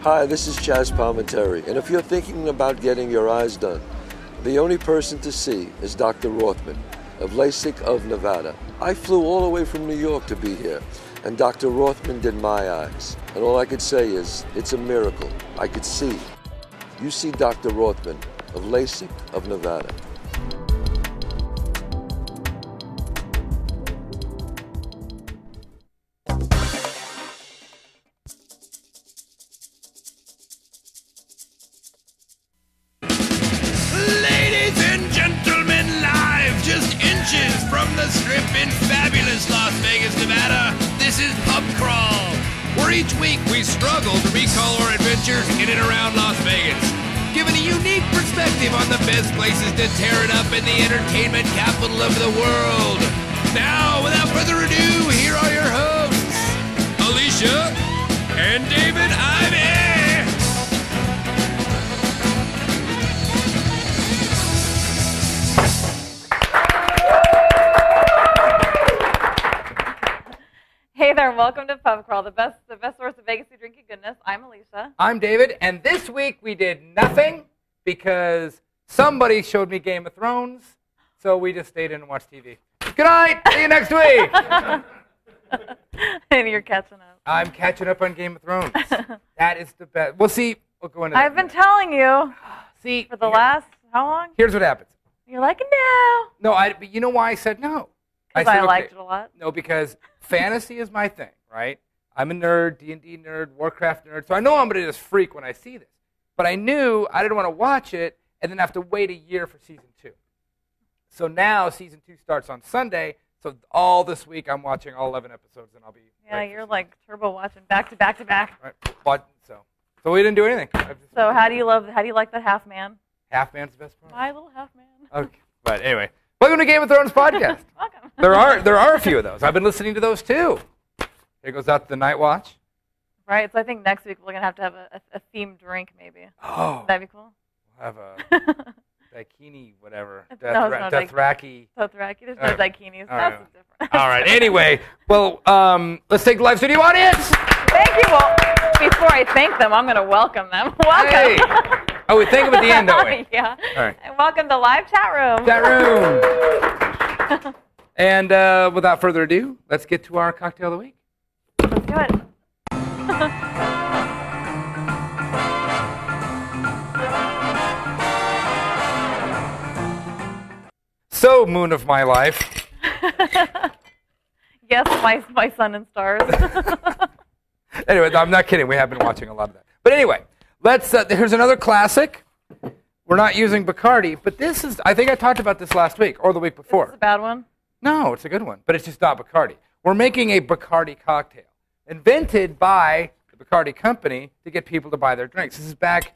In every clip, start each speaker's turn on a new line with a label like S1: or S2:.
S1: Hi, this is Chaz Palminteri, and if you're thinking about getting your eyes done, the only person to see is Dr. Rothman of LASIK of Nevada. I flew all the way from New York to be here, and Dr. Rothman did my eyes. And all I could say is, it's a miracle. I could see. You see Dr. Rothman of LASIK of Nevada.
S2: From the Strip in fabulous Las Vegas, Nevada, this is Pub Crawl, where each week we struggle to recall our adventures in and around Las Vegas, giving a unique perspective on the best places to tear it up in the entertainment capital of the world. Now, without further ado, here are your hosts, Alicia and David Ivey.
S3: Hey there, welcome to Pub Crawl, the best source of Vegas drinking goodness. I'm Alicia.
S4: I'm David, and this week we did nothing because somebody showed me Game of Thrones, so we just stayed in and watched TV. Good night, see you next week.
S3: And you're catching up.
S4: I'm catching up on Game of Thrones. That is the best. We'll see. We'll go into that.
S3: I've been telling you.
S4: See,
S3: for the last, how long?
S4: Here's what happens.
S3: You're like, no.
S4: No, but you know why I said no?
S3: Because I liked it a lot?
S4: No, because fantasy is my thing, right? I'm a nerd, D&D nerd, Warcraft nerd, so I know I'm going to just freak when I see this. But I knew I didn't want to watch it and then have to wait a year for Season 2. So now Season 2 starts on Sunday, so all this week I'm watching all 11 episodes, and I'll be...
S3: Yeah, you're like turbo watching back to back to back.
S4: Right. So we didn't do anything.
S3: So how do you like that half man?
S4: Half man's the best part?
S3: My little half man.
S4: Okay, but anyway. Welcome to Game of Thrones podcast.
S3: Welcome.
S4: There are a few of those. I've been listening to those too. Here goes out to the Night Watch.
S3: Right, so I think next week we're going to have a themed drink maybe.
S4: Oh.
S3: Would that be cool?
S4: We'll have a Daikini, whatever.
S3: Dothraki. Dothraki. There's no Daikinis. That's different.
S4: All right, anyway. Well, let's take the live studio audience.
S3: Thank you. Well, before I thank them, I'm going to welcome them. Welcome.
S4: Hey. Oh, we thank them at the end, don't we?
S3: Yeah.
S4: All right.
S3: And welcome to live chat room.
S4: Chat room. And without further ado, let's get to our cocktail of the week.
S3: Let's do it.
S4: So, moon of my life.
S3: Yes, my sun and stars.
S4: Anyway, I'm not kidding. We have been watching a lot of that. But anyway, here's another classic. We're not using Bacardi, but this is, I think I talked about this last week or the week before.
S3: Is this a bad one?
S4: No, it's a good one, but it's just not Bacardi. We're making a Bacardi cocktail, invented by the Bacardi company to get people to buy their drinks. This is back,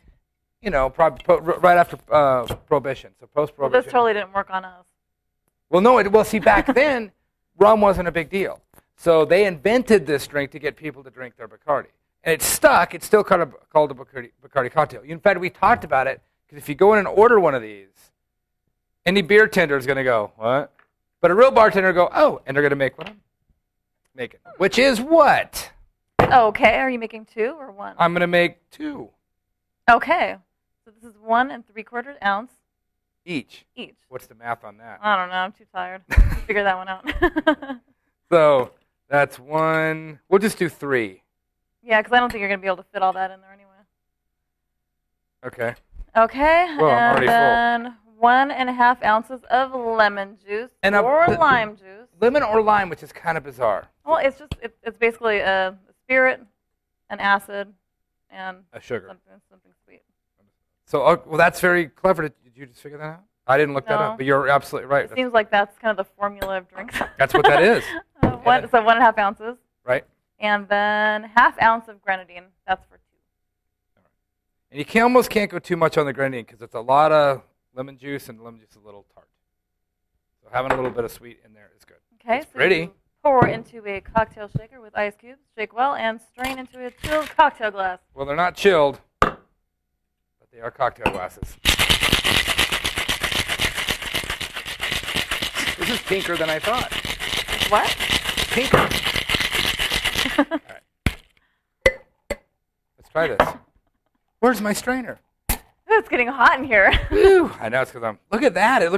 S4: probably right after Prohibition, so post-Prohibition.
S3: Well, this totally didn't work on us.
S4: Well, no, see, back then, rum wasn't a big deal. So they invented this drink to get people to drink their Bacardi. And it stuck. It's still called a Bacardi cocktail. In fact, we talked about it, because if you go in and order one of these, any beer tender is going to go, what? But a real bartender will go, oh, and they're going to make what I'm making. Which is what?
S3: Okay, are you making 2 or 1?
S4: I'm going to make 2.
S3: Okay, so this is 1 3/4 ounce.
S4: Each.
S3: Each.
S4: What's the math on that?
S3: I don't know, I'm too tired. Figure that one out.
S4: So that's 1. We'll just do 3.
S3: Yeah, because I don't think you're going to be able to fit all that in there anyway.
S4: Okay.
S3: Okay,
S4: well, I'm
S3: and then 1.5 ounces of lemon juice or lime juice.
S4: Lemon or lime, which is kind of bizarre.
S3: Well, it's just it's basically a spirit, an acid, and
S4: a sugar.
S3: Something sweet.
S4: So, well, that's very clever. Did you just figure that out? I didn't look that up, but you're absolutely right.
S3: It seems like that's kind of the formula of drinks.
S4: That's what that is.
S3: So 1.5 ounces.
S4: Right.
S3: And then 1/2 ounce of grenadine. That's for 2.
S4: All right. And you almost can't go too much on the grenadine because it's a lot of lemon juice, and lemon juice is a little tart. So having a little bit of sweet in there is good.
S3: Okay.
S4: It's pretty.
S3: Pour into a cocktail shaker with ice cubes. Shake well and strain into a chilled cocktail glass.
S4: Well, they're not chilled, but they are cocktail glasses. This is pinker than I thought.
S3: What?
S4: Pinker. All right. Let's try this. Where's my strainer?
S3: It's getting hot in here.
S4: Whew. I know it's because look at that. It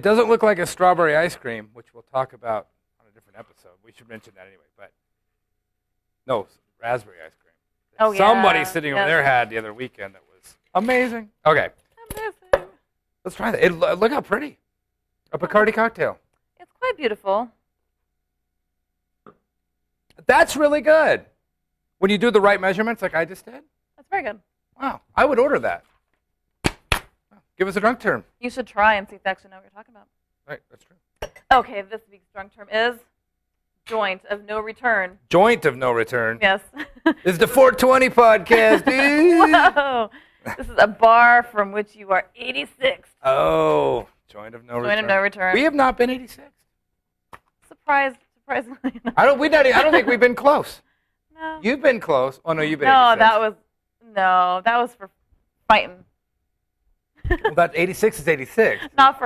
S4: doesn't look like a strawberry ice cream, which we'll talk about on a different episode. We should mention that anyway. But no, raspberry ice cream.
S3: Oh, yeah.
S4: Somebody sitting over there had the other weekend that was amazing. Okay.
S3: Amazing.
S4: Let's try that. Look how pretty. A Bacardi cocktail.
S3: It's quite beautiful.
S4: That's really good. When you do the right measurements like I just did.
S3: That's very good.
S4: Wow. I would order that. Give us a drunk term.
S3: You should try and see if they actually know what you're talking about.
S4: Right, that's true.
S3: Okay, this week's drunk term is joint of no return.
S4: Joint of no return.
S3: Yes.
S4: It's the 420 podcast, dude.
S3: Whoa. This is a bar from which you are 86th.
S4: Oh, joint of no return.
S3: Joint of no return.
S4: We have not been 86th.
S3: Surprisingly.
S4: I don't think we've been close.
S3: No.
S4: You've been close. Oh no, you've been.
S3: No,
S4: 86.
S3: that was for fighting.
S4: Well, that 86 is 86.
S3: That's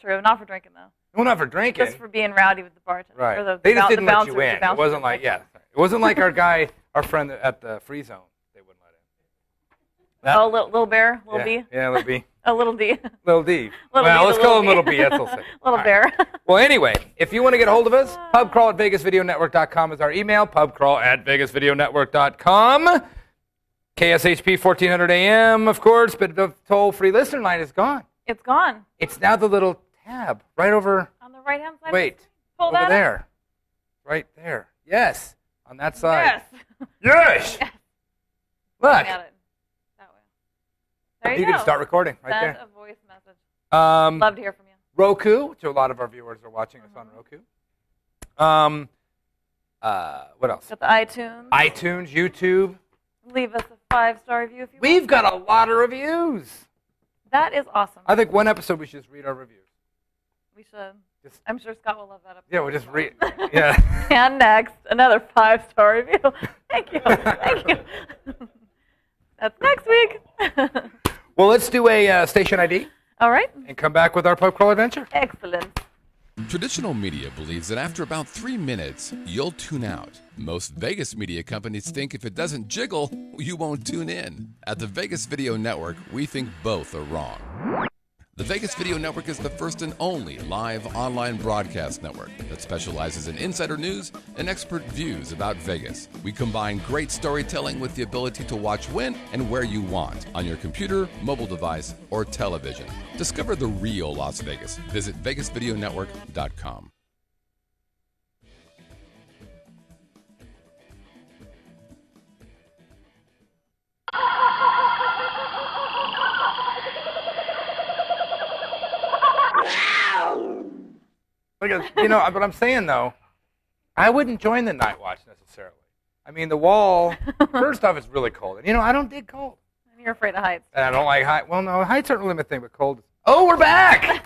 S3: true. Not for drinking though.
S4: Well, not for drinking.
S3: Just for being rowdy with the bartender.
S4: Right.
S3: Or
S4: They just didn't let you
S3: bouncers,
S4: in. It wasn't like It wasn't like our friend at the free zone. They wouldn't let in.
S3: Oh, little bear, little
S4: yeah.
S3: D.
S4: Yeah, little B.
S3: A little D.
S4: Little D.
S3: Little
S4: Well,
S3: D,
S4: let's
S3: little
S4: call him
S3: B.
S4: Little B. That's all say.
S3: Little bear.
S4: Well, anyway, if you want to get a hold of us, pubcrawl@vegasvideonetwork.com is our email. Pubcrawl@vegasvideonetwork.com. KSHP 1400 AM, of course, but the toll-free listener line is gone.
S3: It's gone.
S4: It's now the little tab right over.
S3: On the right-hand side?
S4: Wait.
S3: Pull
S4: over
S3: that up.
S4: there. Right there. Yes. On that side.
S3: Yes.
S4: Yes. Look.
S3: Got it. That way. There
S4: You
S3: you go.
S4: can start recording right
S3: That's
S4: there.
S3: a voice message.
S4: Love
S3: to hear from you.
S4: Roku, which a lot of our viewers are watching us on Roku. What else?
S3: Got the iTunes.
S4: iTunes, YouTube.
S3: Leave us a 5-star review if you
S4: We've
S3: want.
S4: got a lot of reviews.
S3: That is awesome.
S4: I think one episode we should just read our reviews.
S3: We should.
S4: Just-
S3: I'm sure Scott will love that episode.
S4: Yeah, we'll just read. Yeah.
S3: And next, another 5-star review. Thank you. Thank you. That's next week.
S4: Well, let's do a station ID
S3: All right.
S4: and come back with our pub crawl adventure.
S3: Excellent.
S2: Traditional media believes that after about 3 minutes, you'll tune out. Most Vegas media companies think if it doesn't jiggle, you won't tune in. At the Vegas Video Network, we think both are wrong. The Vegas Video Network is the first and only live online broadcast network that specializes in insider news and expert views about Vegas. We combine great storytelling with the ability to watch when and where you want on your computer, mobile device, or television. Discover the real Las Vegas. Visit VegasVideoNetwork.com.
S4: But I'm saying, though, I wouldn't join the night watch necessarily. I mean, the wall, first off, it's really cold. And, I don't dig cold.
S3: And you're afraid of heights.
S4: And I don't like height. Well, no, heights aren't really my thing, but cold. Oh, we're back!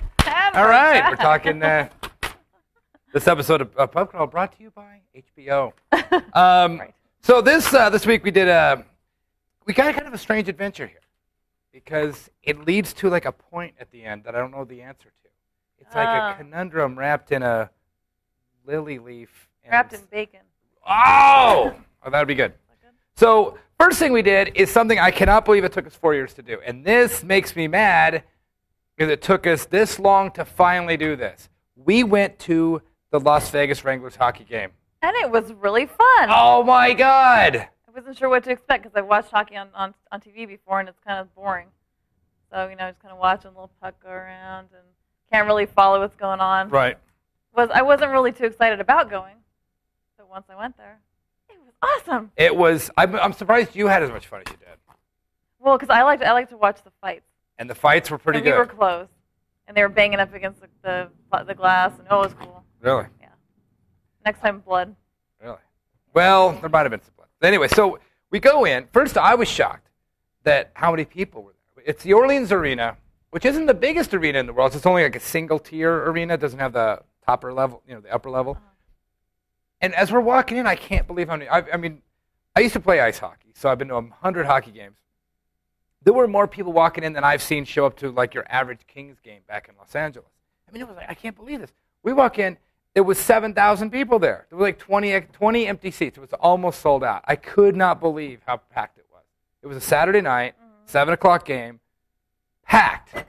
S4: All right, we're talking this episode of Pub Crawl brought to you by HBO.
S3: Right.
S4: So this week we got kind of a strange adventure here because it leads to like a point at the end that I don't know the answer to. It's like a conundrum wrapped in a lily leaf.
S3: Wrapped in bacon.
S4: Oh, that'd be good. So first thing we did is something I cannot believe it took us 4 years to do. And this makes me mad because it took us this long to finally do this. We went to the Las Vegas Wranglers hockey game.
S3: And it was really fun.
S4: Oh, my God.
S3: I wasn't sure what to expect because I've watched hockey on TV before, and it's kind of boring. So, just kind of watching a little puck go around and can't really follow what's going on.
S4: Right.
S3: I wasn't really too excited about going. But once I went there, it was awesome.
S4: It was. I'm surprised you had as much fun as you did.
S3: Well, because I like to watch the fights.
S4: And the fights were pretty
S3: and
S4: good.
S3: We were close. And they were banging up against the glass, and it was cool.
S4: Really?
S3: Yeah. Next time, blood.
S4: Really? Well, there might have been some blood. Anyway, so we go in. First, I was shocked that how many people were there. It's the Orleans Arena, which isn't the biggest arena in the world. It's only like a single-tier arena. It doesn't have the upper level. And as we're walking in, I can't believe how many. I used to play ice hockey, so I've been to 100 hockey games. There were more people walking in than I've seen show up to like your average Kings game back in Los Angeles. It was like, I can't believe this. We walk in, there was 7,000 people there. There were like 20 empty seats. It was almost sold out. I could not believe how packed it was. It was a Saturday night, 7 o'clock game, packed.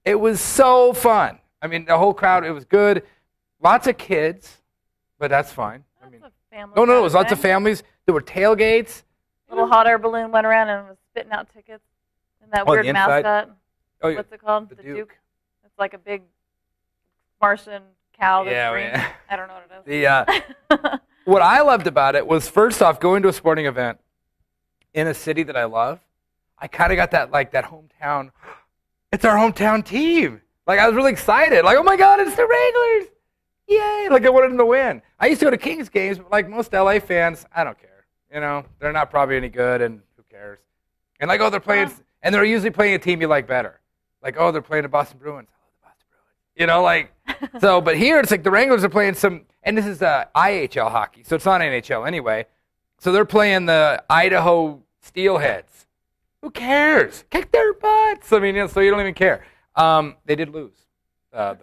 S4: It was so fun. I mean, the whole crowd, it was good. Lots of kids, but that's fine. I mean, no, it was lots of families. There were tailgates.
S3: A little hot air balloon went around and was spitting out tickets. And that weird mascot.
S4: Oh,
S3: what's it called?
S4: The Duke.
S3: It's like a big Martian cow that's green.
S4: Yeah.
S3: I don't know what it is.
S4: What I loved about it was, first off, going to a sporting event in a city that I love. I kind of got that hometown. It's our hometown team. Like, I was really excited. Like, oh my God, it's the Wranglers. Yay. Like, I wanted them to win. I used to go to Kings games, but like most LA fans, I don't care. You know, they're not probably any good, and who cares? And like, oh, they're playing, and they're usually playing a team you like better. Like, oh, they're playing the Boston Bruins. Oh, the Boston Bruins. You know, like, so, but here it's like the Wranglers are playing some, and this is IHL hockey, so it's not NHL anyway. So they're playing the Idaho Steelheads. Who cares? Kick their butts. I mean, you know, so you don't even care. They did lose, the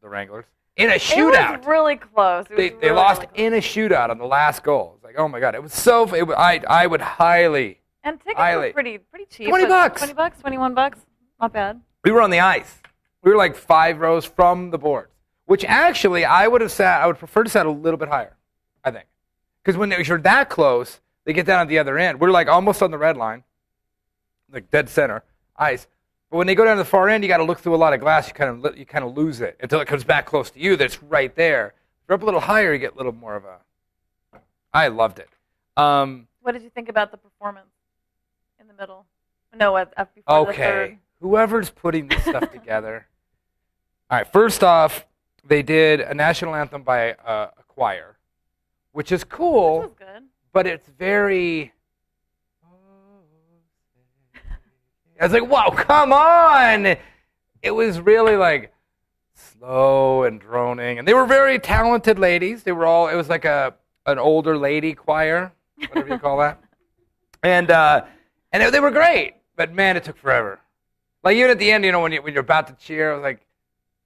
S4: Wranglers, in a shootout.
S3: It was really close.
S4: They lost in a shootout on the last goal. It's like, oh my God, it was so. I would highly.
S3: And tickets were pretty cheap.
S4: $20.
S3: $20, $21, not bad.
S4: We were on the ice. We were like 5 rows from the boards, which actually I would prefer to sit a little bit higher, I think, because when you're that close, they get down at the other end. We're like almost on the red line, like dead center ice. But when they go down to the far end, you got to look through a lot of glass. You kind of lose it until it comes back close to you. That's right there. If you're up a little higher, you get a little more of a. I loved it.
S3: What did you think about the performance in the middle? No, before the third.
S4: Whoever's putting this stuff together. All right. First off, they did a national anthem by a choir, which is cool.
S3: Which was good.
S4: But it's very. I was like, whoa, come on! It was really like slow and droning, and they were very talented ladies. They were all. It was like an older lady choir, whatever you call that, and they were great. But man, it took forever. Like even at the end, you know, when you're about to cheer, I was like,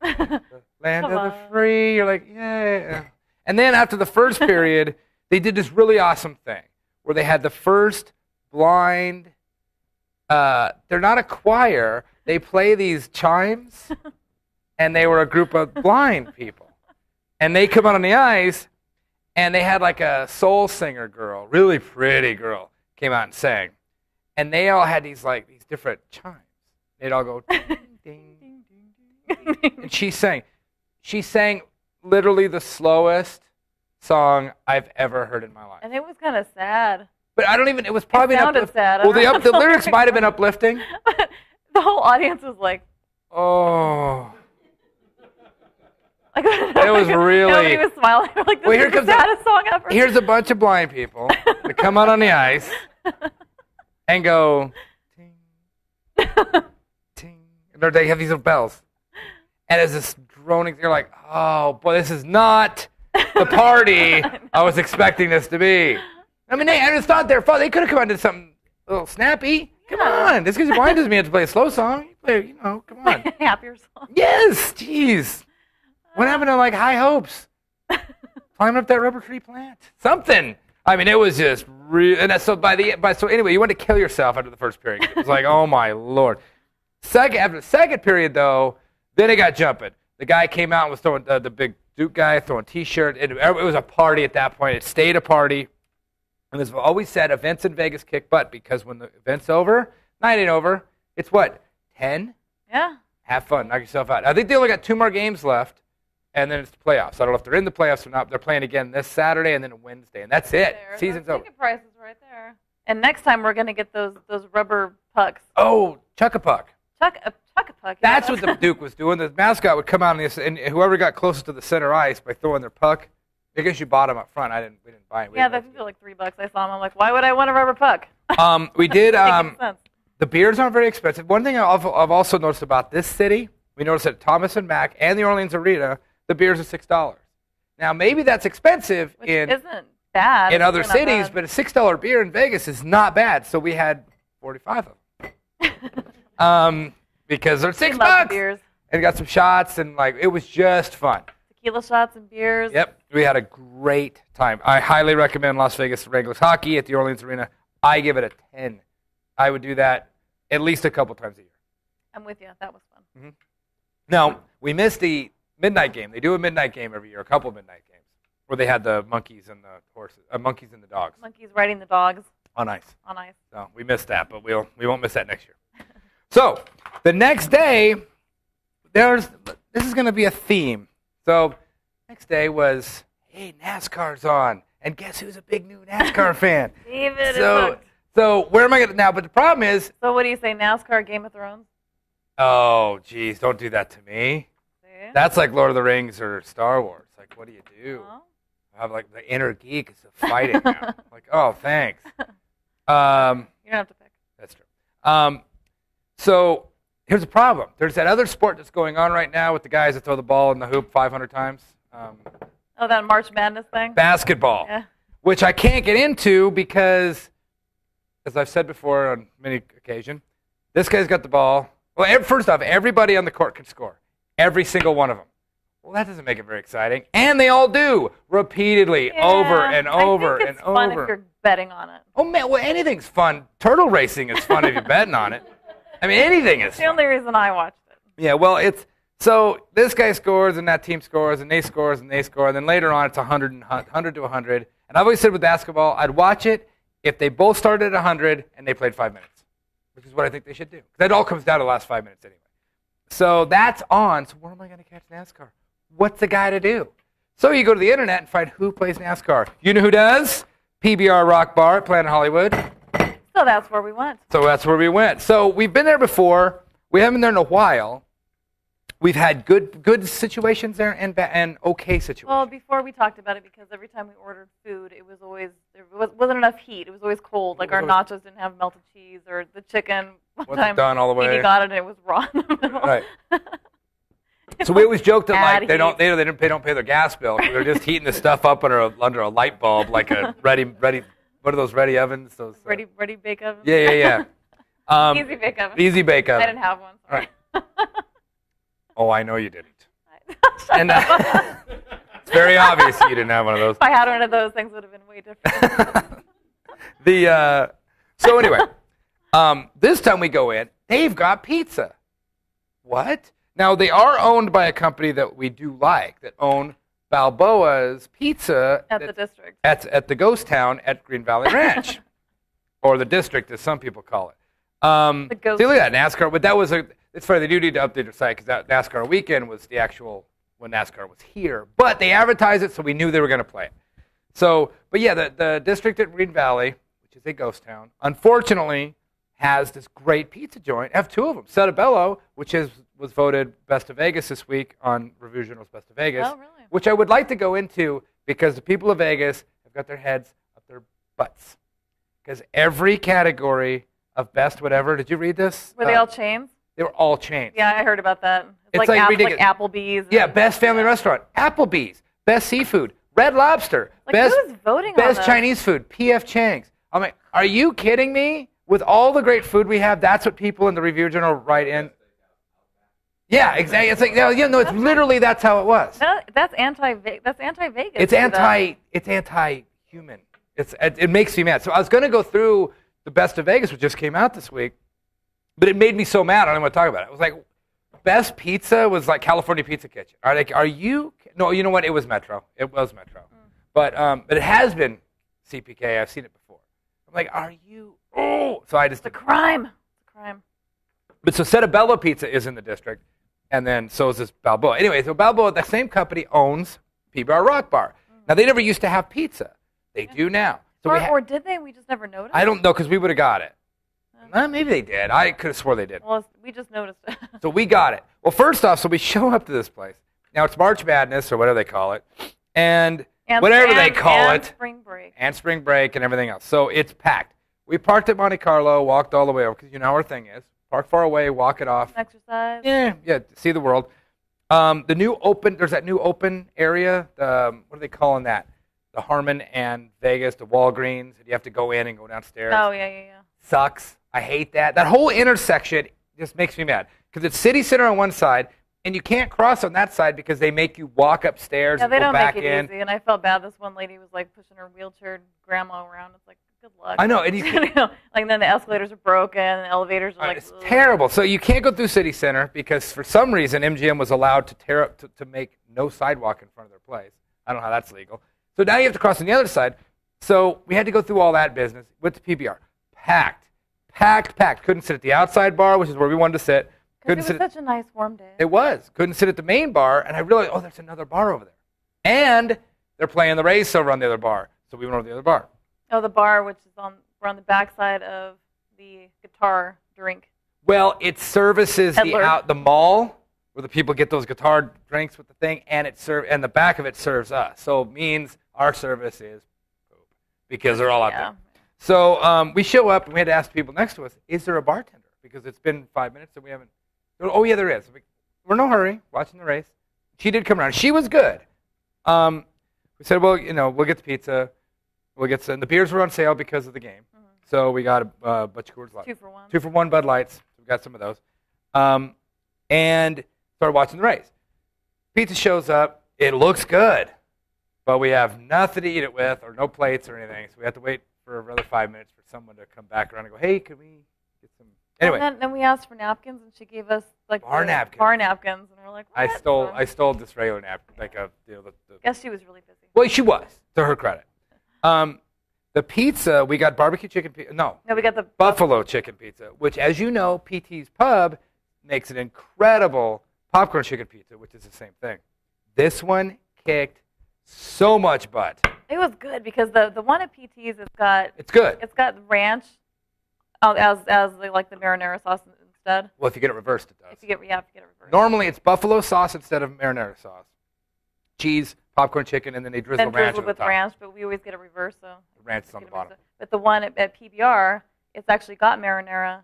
S4: the land of the free. You're like, yeah. And then after the first period, they did this really awesome thing where they had the first blind. They're not a choir. They play these chimes, and they were a group of blind people. And they come out on the ice, and they had like a soul singer girl, really pretty girl, came out and sang. And they all had these different chimes. They'd all go ding, ding, ding, ding, ding. And she sang. She sang literally the slowest song I've ever heard in my life.
S3: And it was kind of sad.
S4: But I don't even, it was probably
S3: not sad.
S4: Well, the lyrics might have been uplifting.
S3: The whole audience was like,
S4: oh.
S3: Like,
S4: it was really.
S3: Nobody was smiling. Like, this is the saddest song ever.
S4: Here's a bunch of blind people that come out on the ice and go, ting, ting. And they have these little bells. And it's this droning, you're like, oh, boy, this is not the party I was expecting this to be. I mean, it's not their fault. They could have come out and did something a little snappy. Come on. This because blind doesn't mean you have to play a slow song. You play, you know, come on.
S3: Happier song.
S4: Yes, jeez. What happened to, like, high hopes? Climbing up that rubber tree plant. Something. I mean, it was just real. And so so anyway, you wanted to kill yourself after the first period. It was like, oh, my Lord. After the second period, though, then it got jumping. The guy came out and was throwing, the big Duke guy, throwing T-shirt. It was a party at that point. It stayed a party. And as I've always said, events in Vegas kick butt because when the event's over, night ain't over. It's what, 10?
S3: Yeah.
S4: Have fun. Knock yourself out. I think they only got 2 more games left, and then it's the playoffs. I don't know if they're in the playoffs or not. They're playing again this Saturday and then Wednesday, and that's it. Season's over.
S3: Ticket prices right there. And next time we're going to get those rubber pucks.
S4: Oh, Chuck-a-Puck.
S3: Chuck-a-puck.
S4: That's what the Duke was doing. The mascot would come out and whoever got closest to the center ice by throwing their puck. I guess you bought them up front. We didn't buy them.
S3: Yeah, I think they're like $3. I saw them. I'm like, why would I want a rubber puck?
S4: We did. The beers aren't very expensive. One thing I've also noticed about this city, we noticed at Thomas and Mack and the Orleans Arena, the beers are $6. Now maybe that's expensive
S3: Which isn't bad
S4: in other cities, but a $6 beer in Vegas is not bad. So we had 45 of them because they're $6.
S3: Beers.
S4: And got some shots and it was just fun.
S3: Tequila shots and beers.
S4: Yep, we had a great time. I highly recommend Las Vegas Wranglers hockey at the Orleans Arena. I give it a 10 I would do that at least a couple times a year.
S3: I'm with you. That was fun.
S4: Mm-hmm. Now, we missed the midnight game. They do a midnight game every year, a couple of midnight games, where they had the monkeys and the horses, monkeys and the dogs.
S3: Monkeys riding the dogs.
S4: On ice.
S3: On ice.
S4: So we missed that, but we won't miss that next year. So the next day, this is going to be a theme. So next day was, hey, NASCAR's on, and guess who's a big new NASCAR fan?
S3: David is
S4: so where am I going to now? But the problem is.
S3: So what do you say, NASCAR, Game of Thrones?
S4: Oh, geez, don't do that to me.
S3: See?
S4: That's like Lord of the Rings or Star Wars. Like, what do you do?
S3: Oh.
S4: I have like the inner geek is fighting now. Like, oh, thanks.
S3: You don't have to pick.
S4: That's true. So here's the problem. There's that other sport that's going on right now with the guys that throw the ball in the hoop 500 times.
S3: That March Madness thing?
S4: Basketball.
S3: Yeah.
S4: Which I can't get into because, as I've said before on many occasions, this guy's got the ball. Well, first off, everybody on the court can score. Every single one of them. Well, that doesn't make it very exciting. And they all do, repeatedly, over and over and over.
S3: It's fun if you're betting on it.
S4: Oh, man, well, anything's fun. Turtle racing is fun if you're betting on it. I mean, anything is
S3: It's
S4: fun.
S3: the only reason I watched it.
S4: Yeah, well, so this guy scores, and that team scores, and they score, and they score, and then later on it's 100 to 100. And I've always said with basketball, I'd watch it if they both started at 100 and they played 5 minutes, which is what I think they should do. That all comes down to the last 5 minutes anyway. So that's on. So where am I going to catch NASCAR? What's the guy to do? So you go to the internet and find who plays NASCAR. You know who does? PBR Rock Bar at Planet Hollywood.
S3: So that's where we went.
S4: So we've been there before. We haven't been there in a while. We've had good situations there and okay situations.
S3: Well, before we talked about it, because every time we ordered food, it was always there wasn't enough heat. It was always cold. Like our nachos didn't have melted cheese, or the chicken.
S4: Wasn't done all the way.
S3: Edie got it and it was raw in the middle.
S4: Right. So we always joked that like they don't pay their gas bill. They're just heating the stuff up under a light bulb, like a ready. What are those ready ovens? Those
S3: ready bake ovens.
S4: Yeah.
S3: Easy bake oven.
S4: Easy bake oven.
S3: I didn't have one. Sorry.
S4: Right. Oh, I know you didn't. And it's very obvious you didn't have one of those.
S3: If I had one of those, things would have been way different.
S4: So anyway, this time we go in, they've got pizza. What? Now, they are owned by a company that we do like, that own Balboa's Pizza.
S3: At the district.
S4: At the ghost town at Green Valley Ranch. Or the district, as some people call it.
S3: The ghost.
S4: See, look at that, NASCAR. But it's funny, they do need to update their site, because that NASCAR weekend was the actual, when NASCAR was here. But they advertised it, so we knew they were going to play it. So, but yeah, the district at Green Valley, which is a ghost town, unfortunately has this great pizza joint. I have two of them. Setabello, which was voted Best of Vegas this week on Review Journal's Best of Vegas.
S3: Oh, really?
S4: Which I would like to go into because the people of Vegas have got their heads up their butts. Because every category of best whatever, did you read this?
S3: Were they all chains?
S4: They were all chains.
S3: Yeah, I heard about that.
S4: It's
S3: like
S4: ridiculous.
S3: Applebee's.
S4: Yeah, best family restaurant, Applebee's. Best seafood, Red Lobster.
S3: Like,
S4: best,
S3: who's voting on
S4: Best
S3: this?
S4: Chinese food, P.F. Chang's. I'm like, are you kidding me? With all the great food we have, that's what people in the Review Journal write in. Yeah, exactly. It's like, it's literally that's how it was.
S3: That's anti-Vegas.
S4: It's anti-human. It makes me mad. So I was going to go through the Best of Vegas, which just came out this week, but it made me so mad. I don't even want to talk about it. It was like, best pizza was like California Pizza Kitchen. Are you? No, you know what? It was Metro. It was Metro. But it has been CPK. I've seen it before. I'm like, are you? Oh, so I just.
S3: It's a crime. It's a crime.
S4: But so Setabello Pizza is in the district, and then so is this Balboa. Anyway, so Balboa, the same company, owns PBR Rock Bar. Now, they never used to have pizza. They do now. So
S3: or did they? We just never noticed.
S4: I don't know, because we would have got it. Maybe they did. I could have swore they did.
S3: Well, we just noticed it.
S4: So we got it. Well, first off, so we show up to this place. Now, it's March Madness, or whatever they call it, and whatever they call it.
S3: Spring break.
S4: And spring break and everything else. So it's packed. We parked at Monte Carlo, walked all the way over, because you know how our thing is. Park far away, walk it off.
S3: Exercise.
S4: Yeah, see the world. There's that new open area. What are they calling that? The Harmon and Vegas, the Walgreens. You have to go in and go downstairs.
S3: Oh, yeah.
S4: Sucks. I hate that. That whole intersection just makes me mad. Because it's City Center on one side, and you can't cross on that side because they make you walk upstairs and go back in.
S3: Yeah, they don't make it easy. And I felt bad. This one lady was like pushing her wheelchair grandma around. It's like, good good luck.
S4: I know, and
S3: like then the escalators are broken, and the elevators are like.
S4: It's terrible. So you can't go through City Center because for some reason MGM was allowed to tear up to make no sidewalk in front of their place. I don't know how that's legal. So now you have to cross on the other side. So we had to go through all that business with the PBR. Packed. Couldn't sit at the outside bar, which is where we wanted to sit. Couldn't
S3: it was such a nice warm day.
S4: It was. Couldn't sit at the main bar, and I realized, oh, there's another bar over there. And they're playing the race over on the other bar. So we went over to the other bar.
S3: Oh, the bar, which is we're on the backside of the guitar drink.
S4: Well, it services the mall where the people get those guitar drinks with the thing, and and the back of it serves us. So it means our service is poop because they're all out there. So we show up, and we had to ask people next to us, is there a bartender? Because it's been 5 minutes, and we haven't. Oh, yeah, there is. We're in no hurry, watching the race. She did come around. She was good. We said, well, we'll get the pizza. We'll get some. The beers were on sale because of the game. Mm-hmm. So we got a bunch of Coors Light.
S3: 2 for 1.
S4: 2 for 1 Bud Lights. So we got some of those. And started watching the race. Pizza shows up. It looks good. But we have nothing to eat it with or no plates or anything. So we have to wait for another 5 minutes for someone to come back around and go, hey, could we get some? Anyway.
S3: And then we asked for napkins, and she gave us like
S4: bar napkins.
S3: And we're like, what?
S4: I stole this regular napkin.
S3: Guess she was really busy.
S4: Well, she was, to her credit. The pizza, we got barbecue chicken pizza. No,
S3: we got the
S4: buffalo chicken pizza, which, as you know, PT's Pub makes an incredible popcorn chicken pizza, which is the same thing. This one kicked so much butt.
S3: It was good because the one at PT's,
S4: it's good.
S3: It's got ranch as like the marinara sauce instead.
S4: Well, if you get it reversed, it does.
S3: If you get it reversed.
S4: Normally, it's buffalo sauce instead of marinara sauce. Cheese, popcorn chicken, and then they drizzle ranch
S3: with ranch, but we always get it reversed. So
S4: the ranch is on the bottom.
S3: But the one at PBR, it's actually got marinara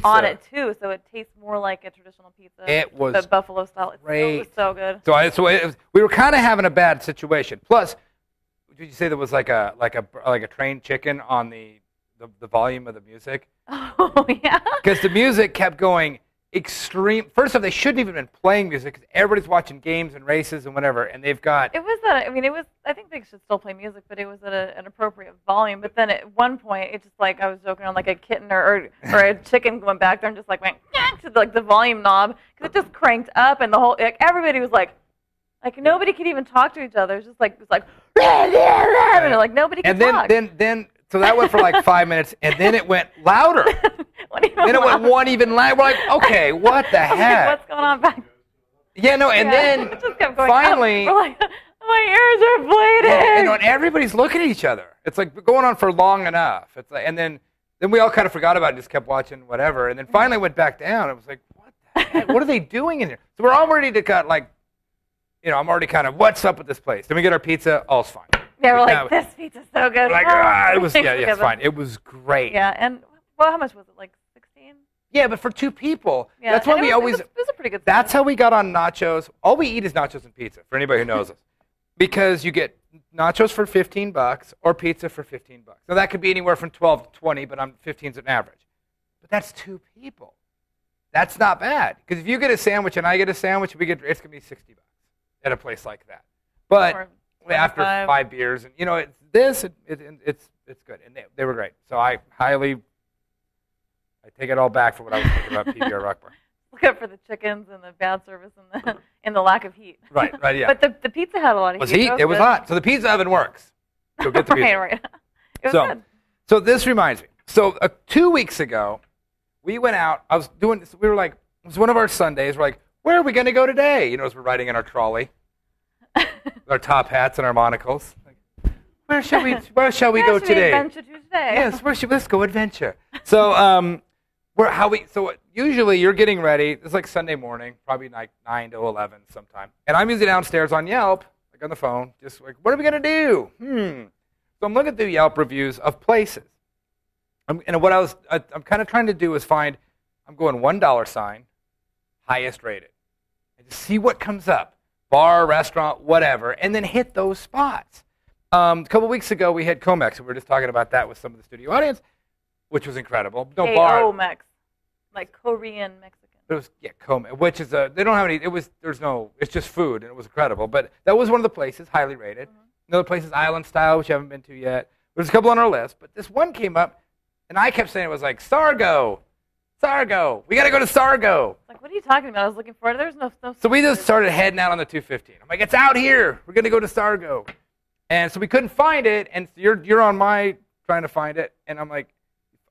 S3: on it too, so it tastes more like a traditional pizza.
S4: It was
S3: the buffalo style. It was so good.
S4: We were kind of having a bad situation. Plus, did you say there was like a trained chicken on the volume of the music?
S3: Oh yeah.
S4: Because the music kept going extreme. First off, they shouldn't even been playing music because everybody's watching games and races and whatever, and they've got.
S3: It was I think they should still play music, but it was at an appropriate volume. But then at one point, it's just like I was joking around, like a kitten or a chicken going back there and just like went to the volume knob because it just cranked up, and the whole everybody was like nobody could even talk to each other. It was like and like nobody could talk.
S4: And then so that went for like 5 minutes, and then it went louder. Then it went one even louder. We're like, okay, what the heck?
S3: What's going on back?
S4: Yeah, no, and then
S3: it just kept going
S4: finally,
S3: up. We're like, my ears are bleeding.
S4: And everybody's looking at each other. It's like going on for long enough. It's like, and then we all kind of forgot about it and just kept watching whatever. And then finally went back down. It was like, what the heck? What are they doing in here? So we're all ready to cut, I'm already kind of, what's up with this place? Then we get our pizza, all's fine.
S3: Yeah, we're like, this pizza's so good.
S4: It was, it's fine. It was great.
S3: Yeah, and how much was it? Like 16?
S4: Yeah, but for 2 people,
S3: yeah,
S4: that's why we always.
S3: It was a pretty good.
S4: That's how we got on nachos. All we eat is nachos and pizza. For anybody who knows us, because you get nachos for $15 or pizza for $15. Now that could be anywhere from 12 to 20, but 15's an average. But that's 2 people. That's not bad because if you get a sandwich and I get a sandwich, it's gonna be $60 at a place like that. But after 5 beers, and it's good, and they were great. So I take it all back for what I was thinking about PBR Rock Bar.
S3: Look out for the chickens and the bad service and the lack of heat.
S4: Right, yeah.
S3: But the pizza had a lot of heat.
S4: It was hot. So the pizza oven works. So get the pizza.
S3: Right. It was good.
S4: So this reminds me. So 2 weeks ago, we went out. I was doing this. We were like, it was one of our Sundays. We're like, where are we going to go today? As we're riding in our trolley, our top hats and our monocles. Like, where shall we go today?
S3: Adventure Tuesday.
S4: Yes, let's go adventure. So So usually you're getting ready. It's like Sunday morning, probably like 9 to 11 sometime. And I'm usually downstairs on Yelp, like on the phone, just like, what are we going to do? So I'm looking through Yelp reviews of places. And what I'm kind of trying to do is I'm going $1 sign, highest rated. And just see what comes up. Bar, restaurant, whatever. And then hit those spots. A couple weeks ago, we had Comex. We were just talking about that with some of the studio audience, which was incredible. No bar.
S3: Comex, like Korean Mexican.
S4: It was Comex, which is they don't have any. It's just food, and it was incredible. But that was one of the places highly rated. Mm-hmm. Another place is Island Style, which I haven't been to yet. There's a couple on our list, but this one came up, and I kept saying it was like, Sargo. We got to go to Sargo.
S3: Like, what are you talking about? I was looking for it. There's no.
S4: So we just started heading out on the 215. I'm like, it's out here. We're going to go to Sargo. And so we couldn't find it, and so you're on my trying to find it, and I'm like,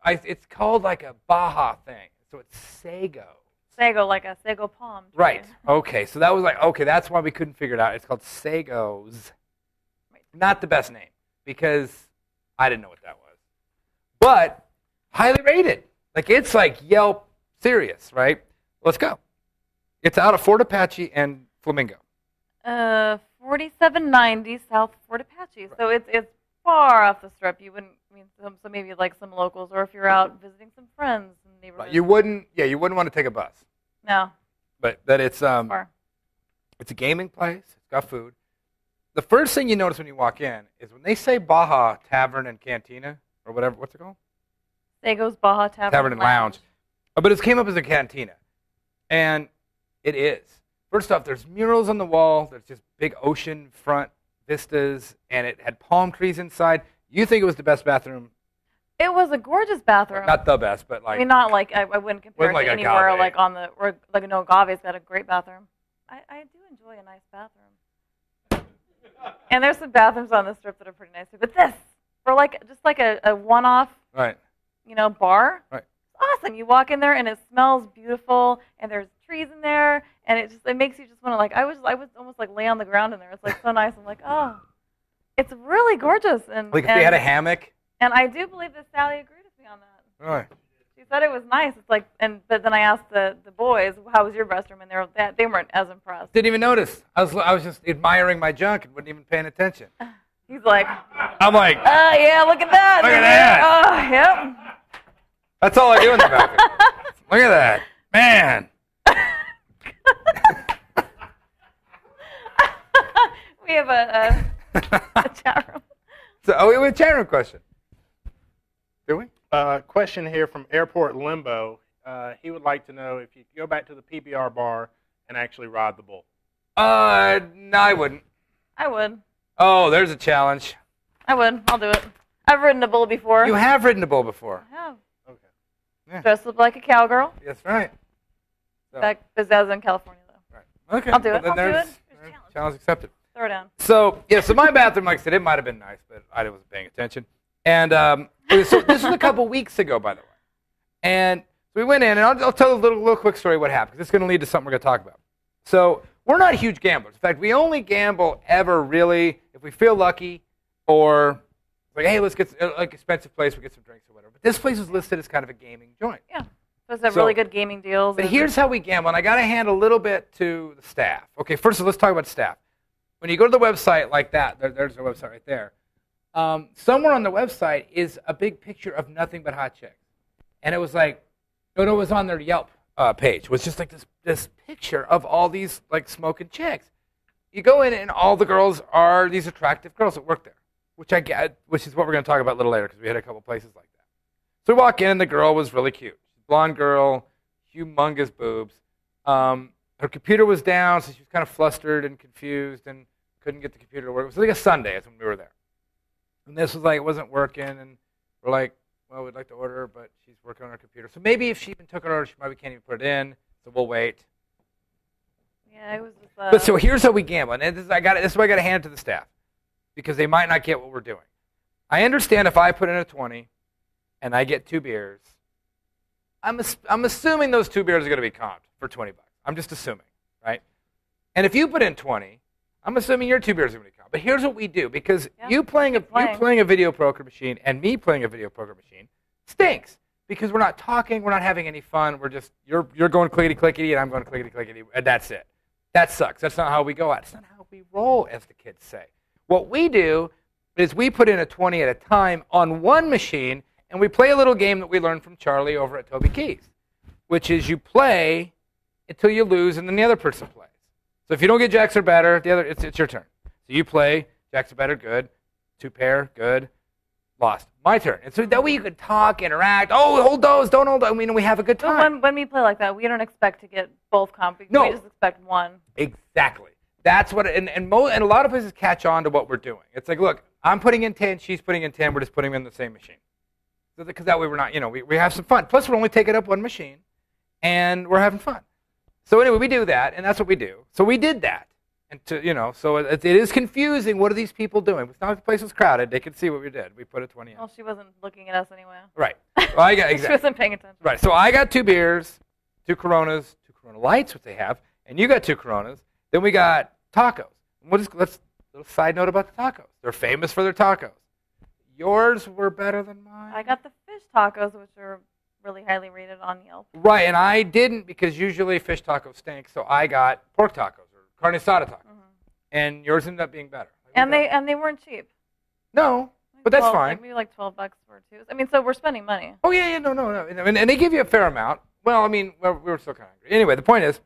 S4: it's called like a Baja thing. So it's Sago.
S3: Sago, like a sago palm tree.
S4: Right. Okay. So that was like, okay, that's why we couldn't figure it out. It's called Sagos.
S3: Right.
S4: Not the best name because I didn't know what that was. But highly rated. Like it's like Yelp serious, right? Let's go. It's out of Fort Apache and Flamingo.
S3: 4790 South Fort Apache. Right. So it's far off the strip. You wouldn't. I mean, so maybe like some locals, or if you're out visiting some friends in the neighborhood.
S4: You wouldn't. Yeah, you wouldn't want to take a bus.
S3: No.
S4: But it's
S3: far.
S4: It's a gaming place. It's got food. The first thing you notice when you walk in is when they say Baja Tavern and Cantina or whatever. What's it called?
S3: Sagos Baja Tavern
S4: and Lounge. But it came up as a cantina, and it is. First off, there's murals on the wall. There's just big ocean front vistas, and it had palm trees inside. You think it was the best bathroom?
S3: It was a gorgeous bathroom.
S4: Not the best, but like.
S3: I mean, not like I wouldn't compare it
S4: like
S3: to
S4: a
S3: anywhere
S4: Agave.
S3: like on the or like no Agave's got a great bathroom. I do enjoy a nice bathroom. And there's some bathrooms on the strip that are pretty nice too. But this, for like just like a one-off,
S4: Right.
S3: Bar.
S4: Right.
S3: It's awesome. You walk in there and it smells beautiful, and there's trees in there, and it makes you just want to like. I was almost like lay on the ground in there. It's like so nice. I'm like, oh, it's really gorgeous. And
S4: Like if they had a hammock.
S3: And I do believe that Sally agreed with me on that.
S4: Right.
S3: She said it was nice. It's like, but then I asked the boys, how was your restroom, and they weren't as impressed.
S4: Didn't even notice. I was just admiring my junk and wasn't even paying attention.
S3: He's like,
S4: I'm like,
S3: yeah, look at that.
S4: Look at that.
S3: Oh, yep.
S4: That's all I do in the bathroom. Look at that, man.
S3: We have a chat room.
S4: So we have a chat room question. Do we?
S5: Question here from Airport Limbo. He would like to know if you could go back to the PBR bar and actually ride the bull.
S4: No, I wouldn't.
S3: I would.
S4: Oh, there's a challenge.
S3: I would. I'll do it. I've ridden a bull before.
S4: You have ridden a bull before.
S3: I have.
S5: Okay.
S4: Yeah.
S3: Dressed up like a cowgirl.
S4: That's right. So.
S3: Back, because that was in California, though.
S4: Right. Okay.
S3: I'll do it.
S4: Then
S3: I'll do it.
S4: there's
S3: There's a
S4: challenge accepted.
S3: Throw it down.
S4: So my bathroom, like I said, it might have been nice, but I wasn't paying attention. And so this was a couple weeks ago, by the way. And so we went in, and I'll tell a little quick story of what happened, because it's going to lead to something we're going to talk about. So we're not huge gamblers. In fact, we only gamble ever really if we feel lucky, or like, hey, let's get like expensive place, we get some drinks or whatever. But this place was listed as kind of a gaming joint.
S3: Yeah. Supposed to have really good gaming deals.
S4: But here's how we gamble, and I got to hand a little bit to the staff. Okay, first of all, let's talk about staff. When you go to the website like that, there's our website right there. Somewhere on the website is a big picture of nothing but hot chicks. And it was like, it was on their Yelp page. It was just like this picture of all these like smoking chicks. You go in, and all the girls are these attractive girls that work there, which I get, which is what we're going to talk about a little later, because we had a couple places like that. So we walk in, and the girl was really cute. Blonde girl, humongous boobs. Her computer was down, so she was kind of flustered and confused and couldn't get the computer to work. It was like a Sunday when we were there. And this was like, it wasn't working, and we're like, well, we'd like to order her, but she's working on her computer. So maybe if she even took an order, she probably can't even put it in, so we'll wait.
S3: Yeah, it was just,
S4: But so here's how we gamble, and this is why I got to hand it to the staff, because they might not get what we're doing. I understand if I put in a 20 and I get 2 beers, I'm assuming those 2 beers are going to be comped for $20. I'm just assuming, right? And if you put in 20, I'm assuming your 2 beers are going to be comped. But here's what we do, because you playing a video poker machine and me playing a video poker machine stinks, because we're not talking, we're not having any fun. We're just you're going clickety clickety and I'm going clickety clickety, and that's it. That sucks. That's not how we go out. It's not how we roll, as the kids say. What we do is we put in a 20 at a time on one machine, and we play a little game that we learned from Charlie over at Toby Keith's, which is you play until you lose, and then the other person plays. So if you don't get jacks or better, it's your turn. So you play, jacks or better, good. 2 pair, good. Lost. My turn. And so that way you can talk, interact. Oh, hold those, don't hold those. I mean, we have a good time.
S3: When we play like that, we don't expect to get both comp.
S4: No.
S3: We just expect one.
S4: Exactly. That's what, and a lot of places catch on to what we're doing. It's like, look, I'm putting in 10, she's putting in 10. We're just putting them in the same machine. So because that way we're not, we have some fun. Plus, we're only taking up one machine, and we're having fun. So anyway, we do that, and that's what we do. So we did that. And so it is confusing. What are these people doing? It's not like the place was crowded. They could see what we did. We put a 20 in.
S3: Well, she wasn't looking at us anyway.
S4: Right. Well, exactly.
S3: She wasn't paying attention.
S4: Right. So I got 2 beers, 2 Coronas, 2 Corona Lights, which they have, and you got 2 Coronas. Then we got tacos. Let's a little side note about the tacos. They're famous for their tacos. Yours were better than mine.
S3: I got the fish tacos, which are really highly rated on Yelp.
S4: Right, and I didn't because usually fish tacos stink, so I got pork tacos or carne asada tacos. And yours ended up being better.
S3: And they weren't cheap.
S4: No, but that's fine.
S3: Maybe like $12 for 2. I mean, so we're spending money.
S4: Oh yeah, no. And they give you a fair amount. Well, I mean, we were still kind of hungry. Anyway, the point is,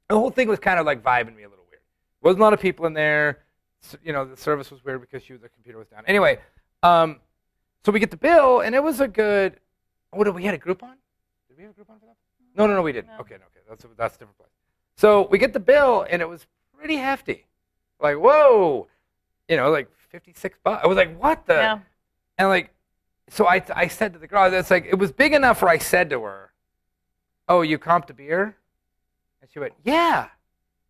S4: the whole thing was kind of like vibing me a little weird. Wasn't a lot of people in there. The service was weird because the computer was down. Anyway, so we get the bill, and it was a good. What did we had a Groupon? Did we have a Groupon for that? No, we didn't. No. Okay, that's a different place. So we get the bill, and it was pretty hefty. Like, whoa, like $56. I was like, what the? Yeah. And so I said to the girl, it's like, it was big enough where I said to her, oh, you comped a beer? And she went, yeah,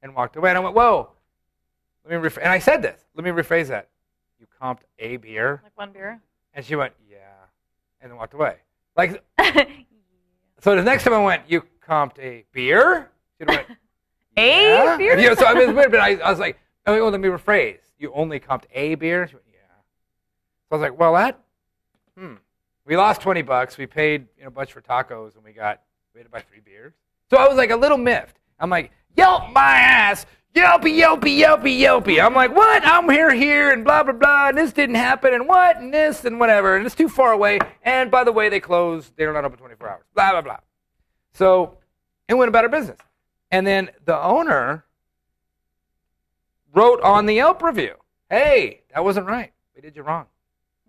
S4: and walked away. And I went, whoa. And I said this. Let me rephrase that. You comped a beer?
S3: Like 1 beer?
S4: And she went, yeah, and then walked away. So the next time I went, you comped a beer? She went, yeah.
S3: A beer?
S4: So I mean, it was weird, but I was like, oh, let me rephrase. You only comped a beer? She went, yeah. So I was like, well, we lost $20. We paid a bunch for tacos, and we had to buy 3 beers. So I was like a little miffed. I'm like, Yelp my ass. Yelpy, yelpy, yelpy, yelpy. I'm like, what? I'm here, and blah, blah, blah, and this didn't happen, and what, and this, and whatever, and it's too far away, and by the way, they closed. They're not open 24 hours, blah, blah, blah. So it went about our business. And then the owner wrote on the Yelp review, hey, that wasn't right. We did you wrong.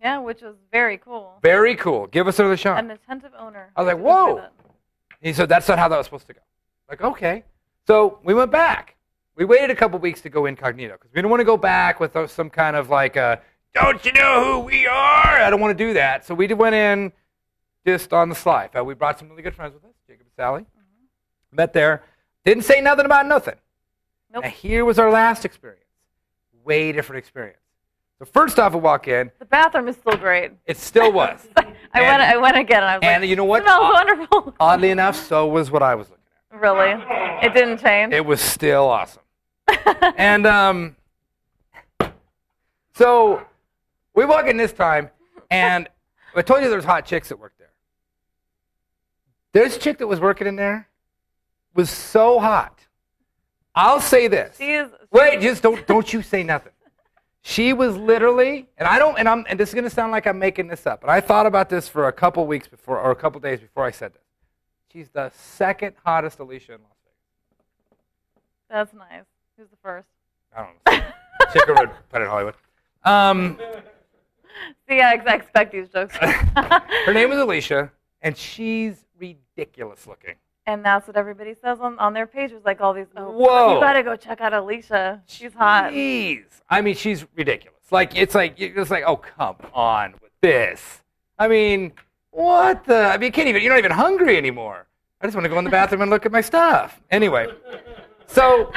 S3: Yeah, which was very cool.
S4: Very cool. Give us another shot.
S3: An attentive owner.
S4: I was like, whoa. He said, that's not how that was supposed to go. Like, okay. So we went back. We waited a couple weeks to go incognito because we didn't want to go back with some kind of don't you know who we are? I don't want to do that. So we went in just on the sly. We brought some really good friends with us, Jacob and Sally. Mm-hmm. Met there. Didn't say nothing about nothing.
S3: Nope.
S4: Now, here was our last experience. Way different experience. So first off, we walk in.
S3: The bathroom is still great.
S4: It still was.
S3: I went again, and I was like,
S4: you know what?
S3: It smells wonderful.
S4: Oddly enough, so was what I was looking at.
S3: Really? It didn't change?
S4: It was still awesome. And so we walk in this time, and I told you there was hot chicks that worked there. This chick that was working in there was so hot. I'll say this. Wait, just don't you say nothing. She was literally, and this is going to sound like I'm making this up, but I thought about this for a couple weeks before, or a couple days before I said this. She's the second hottest Alicia in Las Vegas.
S3: That's nice. Who's the first?
S4: I don't know. Chick over at Planet Hollywood.
S3: See, I expect these jokes.
S4: Her name is Alicia, and she's ridiculous looking.
S3: And that's what everybody says on their pages, like all these,
S4: whoa,
S3: you got to go check out Alicia. She's hot.
S4: Jeez. I mean, she's ridiculous. It's like, oh, come on with this. I mean, what the? I mean, you're not even hungry anymore. I just want to go in the bathroom and look at my stuff. Anyway, so.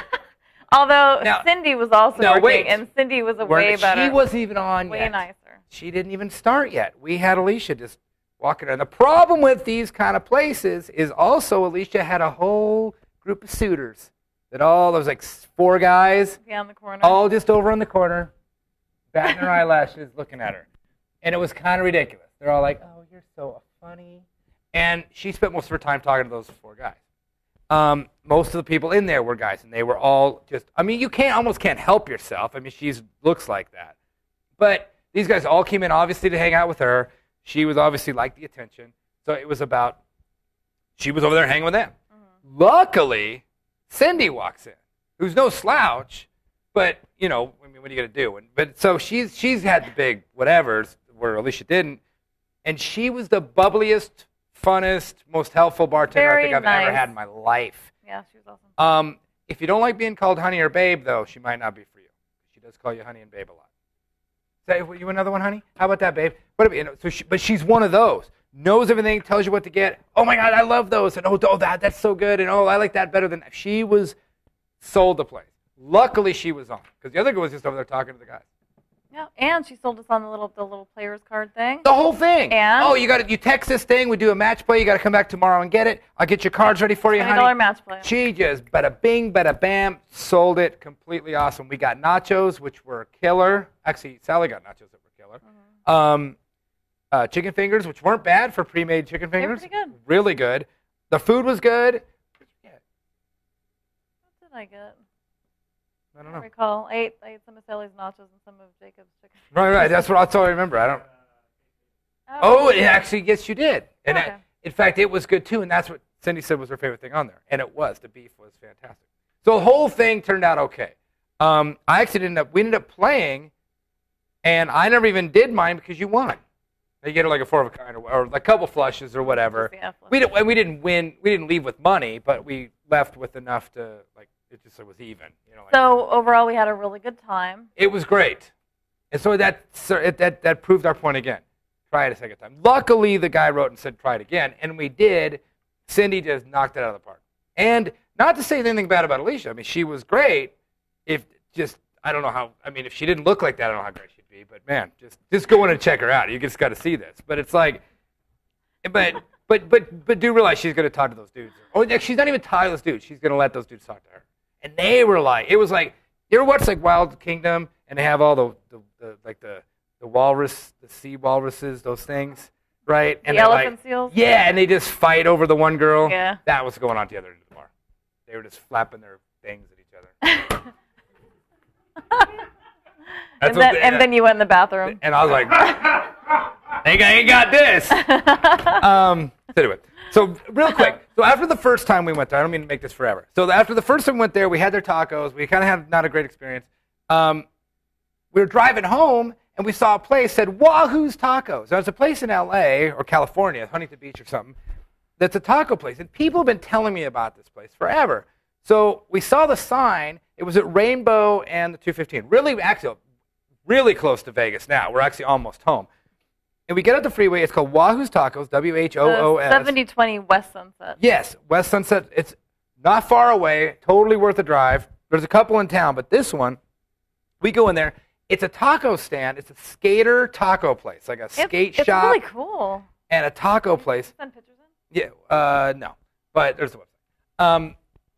S3: Although Cindy was also working, and Cindy was way better.
S4: She wasn't even on yet.
S3: Way nicer.
S4: She didn't even start yet. We had Alicia just walking around. The problem with these kind of places is also Alicia had a whole group of suitors. There was like 4 guys.
S3: Yeah, in the corner.
S4: All just over in the corner, batting their eyelashes, looking at her. And it was kind of ridiculous. They're all like, oh, you're so funny. And she spent most of her time talking to those 4 guys. Most of the people in there were guys, and they were all just, I mean, you almost can't help yourself. I mean, she looks like that. But these guys all came in, obviously, to hang out with her. She was obviously liked the attention. So it was about, she was over there hanging with them. Mm-hmm. Luckily, Cindy walks in, who's no slouch, but, I mean, what are you going to do? But so she's had the big whatevers where Alicia didn't, and she was the bubbliest, funnest, most helpful bartender I think I've ever had in my life.
S3: Yeah, she was awesome.
S4: If you don't like being called honey or babe, though, she might not be for you. She does call you honey and babe a lot. Say, you want another one, honey? How about that, babe? What? But she's one of those. Knows everything, tells you what to get. Oh my God, I love those. And that's so good. And I like that better than. She was sold the place. Luckily, she was on because the other girl was just over there talking to the guys.
S3: Yeah, and she sold us on the little players card thing.
S4: The whole thing.
S3: And
S4: you text this thing. We do a match play. You got to come back tomorrow and get it. I'll get your cards ready for you, honey.
S3: $20 match play.
S4: She just bada bing, bada bam, sold it. Completely awesome. We got nachos, which were killer. Actually, Sally got nachos that were killer. Mm-hmm. Chicken fingers, which weren't bad for pre-made chicken fingers.
S3: They were pretty good.
S4: Really good. The food was good.
S3: What did I get?
S4: I don't know.
S3: I recall. I ate some of Sally's nachos and some of Jacob's chicken.
S4: Right. That's all I remember. I don't. Yes, you did. And
S3: okay.
S4: In fact, it was good too. And that's what Cindy said was her favorite thing on there. And it was. The beef was fantastic. So the whole thing turned out okay. We ended up playing, and I never even did mine because you won. You get like a 4 of a kind or a couple flushes or whatever. We didn't win. We didn't leave with money, but we left with enough to like. It was even.
S3: So overall, we had a really good time.
S4: It was great, and so that proved our point again. Try it a second time. Luckily, the guy wrote and said try it again, and we did. Cindy just knocked it out of the park. And not to say anything bad about Alicia. I mean, she was great. I don't know how. I mean, if she didn't look like that, I don't know how great she'd be. But man, just go in and check her out. You just got to see this. But it's like, but do realize she's going to talk to those dudes. Oh, she's not even talking to those dudes. She's going to let those dudes talk to her. And they were like, it was like, you ever watch like Wild Kingdom and they have all the walrus, the sea walruses, those things, right? And
S3: the elephant seals?
S4: Yeah, and they just fight over the one girl.
S3: Yeah.
S4: That was going on at the other end of the bar. They were just flapping their things at each other.
S3: and then you went in the bathroom.
S4: And I was like, they ain't got this. So anyway. So real quick, so after the first time we went there, I don't mean to make this forever. So after the first time we went there, we had their tacos. We kind of had not a great experience. We were driving home, and we saw a place that said Wahoo's Tacos. There's a place in L.A. or California, Huntington Beach or something, that's a taco place. And people have been telling me about this place forever. So we saw the sign. It was at Rainbow and the 215. Really close to Vegas now. We're actually almost home. And we get up the freeway. It's called Wahoo's Tacos, WHOOS.
S3: 7020 West Sunset.
S4: Yes, West Sunset. It's not far away. Totally worth a drive. There's a couple in town, but this one, we go in there. It's a taco stand. It's a skater taco place, like a skate shop.
S3: It's really cool.
S4: And a taco place.
S3: Send pictures in?
S4: Yeah, no, but there's the website.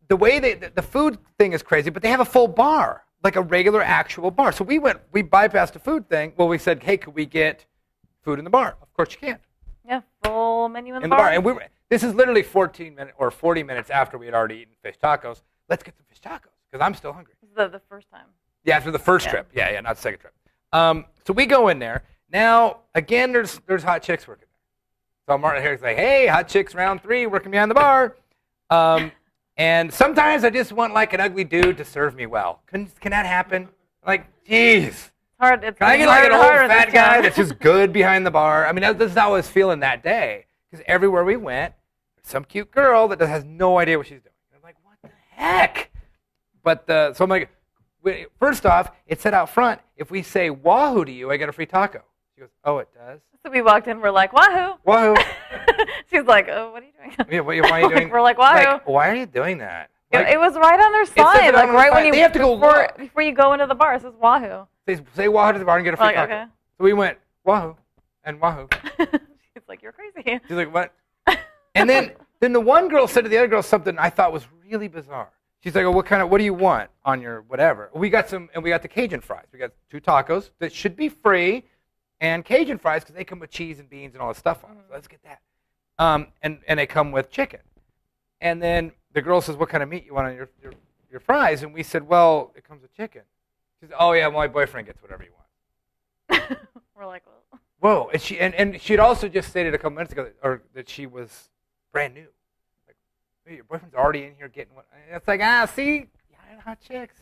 S4: The way the food thing is crazy, but they have a full bar, like a regular actual bar. So we bypassed the food thing. Well, we said, hey, could we get food in the bar? Of course you can.
S3: Yeah, full menu in the bar.
S4: And this is literally 14 minutes or 40 minutes after we had already eaten fish tacos. Let's get some fish tacos because I'm still hungry.
S3: The first time.
S4: Yeah, after the first trip. Yeah, not the second trip. So we go in there. Now, again, there's hot chicks working there. So Martin Harris is like, hey, hot chicks round 3 working behind the bar. And sometimes I just want like an ugly dude to serve me well. Can that happen? Like, geez.
S3: Hard.
S4: Can I get like an old fat guy that's just good behind the bar? I mean, this is how I was feeling that day. Because everywhere we went, there's some cute girl that has no idea what she's doing. I'm like, what the heck? But so I'm like, first off, it said out front, if we say Wahoo to you, I get a free taco. She goes, oh, it does?
S3: So we walked in, we're like, Wahoo.
S4: Wahoo.
S3: She's like, oh, what are you doing?
S4: Yeah, why are you doing?
S3: We're like, Wahoo.
S4: Like, why are you doing that?
S3: Like, it was right on their sign. Like right when you
S4: they have to go
S3: before you go into the bar, it says Wahoo.
S4: Say Wahoo to the bar and get a free taco.
S3: Okay.
S4: So we went Wahoo and Wahoo.
S3: She's like, you're crazy.
S4: She's like, what? And then the one girl said to the other girl something I thought was really bizarre. She's like, oh, what do you want on your whatever? We got the Cajun fries. We got 2 tacos that should be free, and Cajun fries because they come with cheese and beans and all this stuff on them. So let's get that. And they come with chicken. And then the girl says, what kind of meat you want on your fries? And we said, well, it comes with chicken. She said, oh yeah, my boyfriend gets whatever you want.
S3: We're like, well.
S4: Whoa! And she had also just stated a couple minutes ago that she was brand new. Like, hey, your boyfriend's already in here getting one. It's like, see, hot chicks,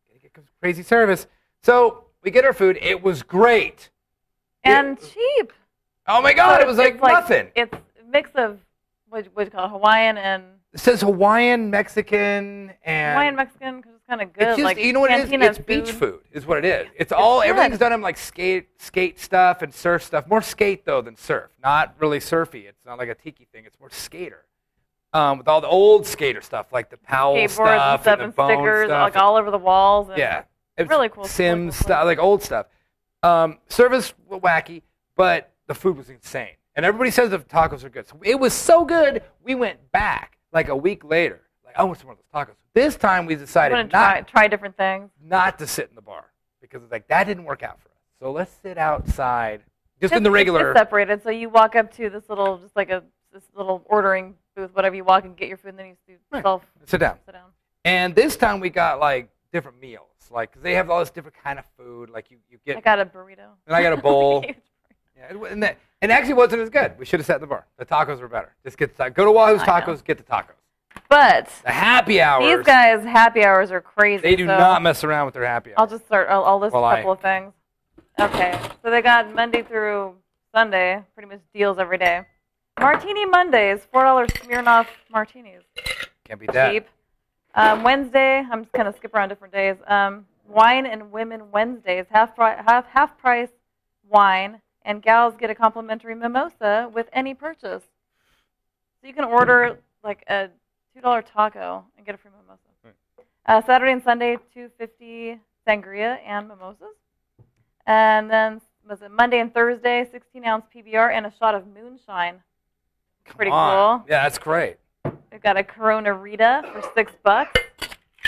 S4: gotta get crazy service. So we get our food. It was great
S3: and cheap.
S4: Oh my God!
S3: So
S4: it was like nothing.
S3: It's a mix of what you call it, Hawaiian and.
S4: It says Hawaiian, Mexican, and
S3: Hawaiian, Mexican, because it's kind of good.
S4: It's just,
S3: like
S4: you know what it is?
S3: cantina
S4: It's beach food is what it is. It's all,
S3: good.
S4: everything's done in like skate stuff and surf stuff. More skate, though, than surf. Not really surfy. It's not like a tiki thing. It's more skater. With all the old skater stuff, like the Powell
S3: skateboards
S4: stuff
S3: and
S4: the bone
S3: stickers,
S4: stuff.
S3: like all over the walls. And
S4: Yeah. It's
S3: really cool.
S4: Sims
S3: really cool
S4: stuff, like old stuff. Service was wacky, but the food was insane. And everybody says the tacos are good. So it was so good, we went back like a week later. Like, I want some more of those tacos. This time we decided
S3: try different things.
S4: not to sit in the bar because it's like that didn't work out for us. So let's sit outside, just in the regular.
S3: It's separated, so you walk up to this little, just like this little ordering booth, whatever. You walk and get your food, and then you
S4: Sit down.
S3: Sit down.
S4: And this time we got like different meals, like 'cause they have all this different kind of food. Like you get.
S3: I got a burrito.
S4: And I got a bowl. Yeah, and actually wasn't as good. We should have sat in the bar. The tacos were better. Just get go to Wahoo's Tacos, get the tacos.
S3: But
S4: the happy hours.
S3: These guys' happy hours are crazy.
S4: They do not mess around with their happy hours.
S3: I'll list a couple of things. Okay, so they got Monday through Sunday, pretty much deals every day. Martini Mondays, $4 Smirnoff martinis.
S4: Can't beat that.
S3: Cheap. Wednesday, I'm just kind of skip around different days. Wine and Women Wednesdays, half price wine, and gals get a complimentary mimosa with any purchase. So you can order like a $2 taco and get a free mimosa. Saturday and Sunday, $2.50 sangria and mimosas. And then was it Monday and Thursday, 16-ounce PBR and a shot of moonshine. Pretty cool.
S4: Yeah, that's great.
S3: We've got a Corona Rita for $6.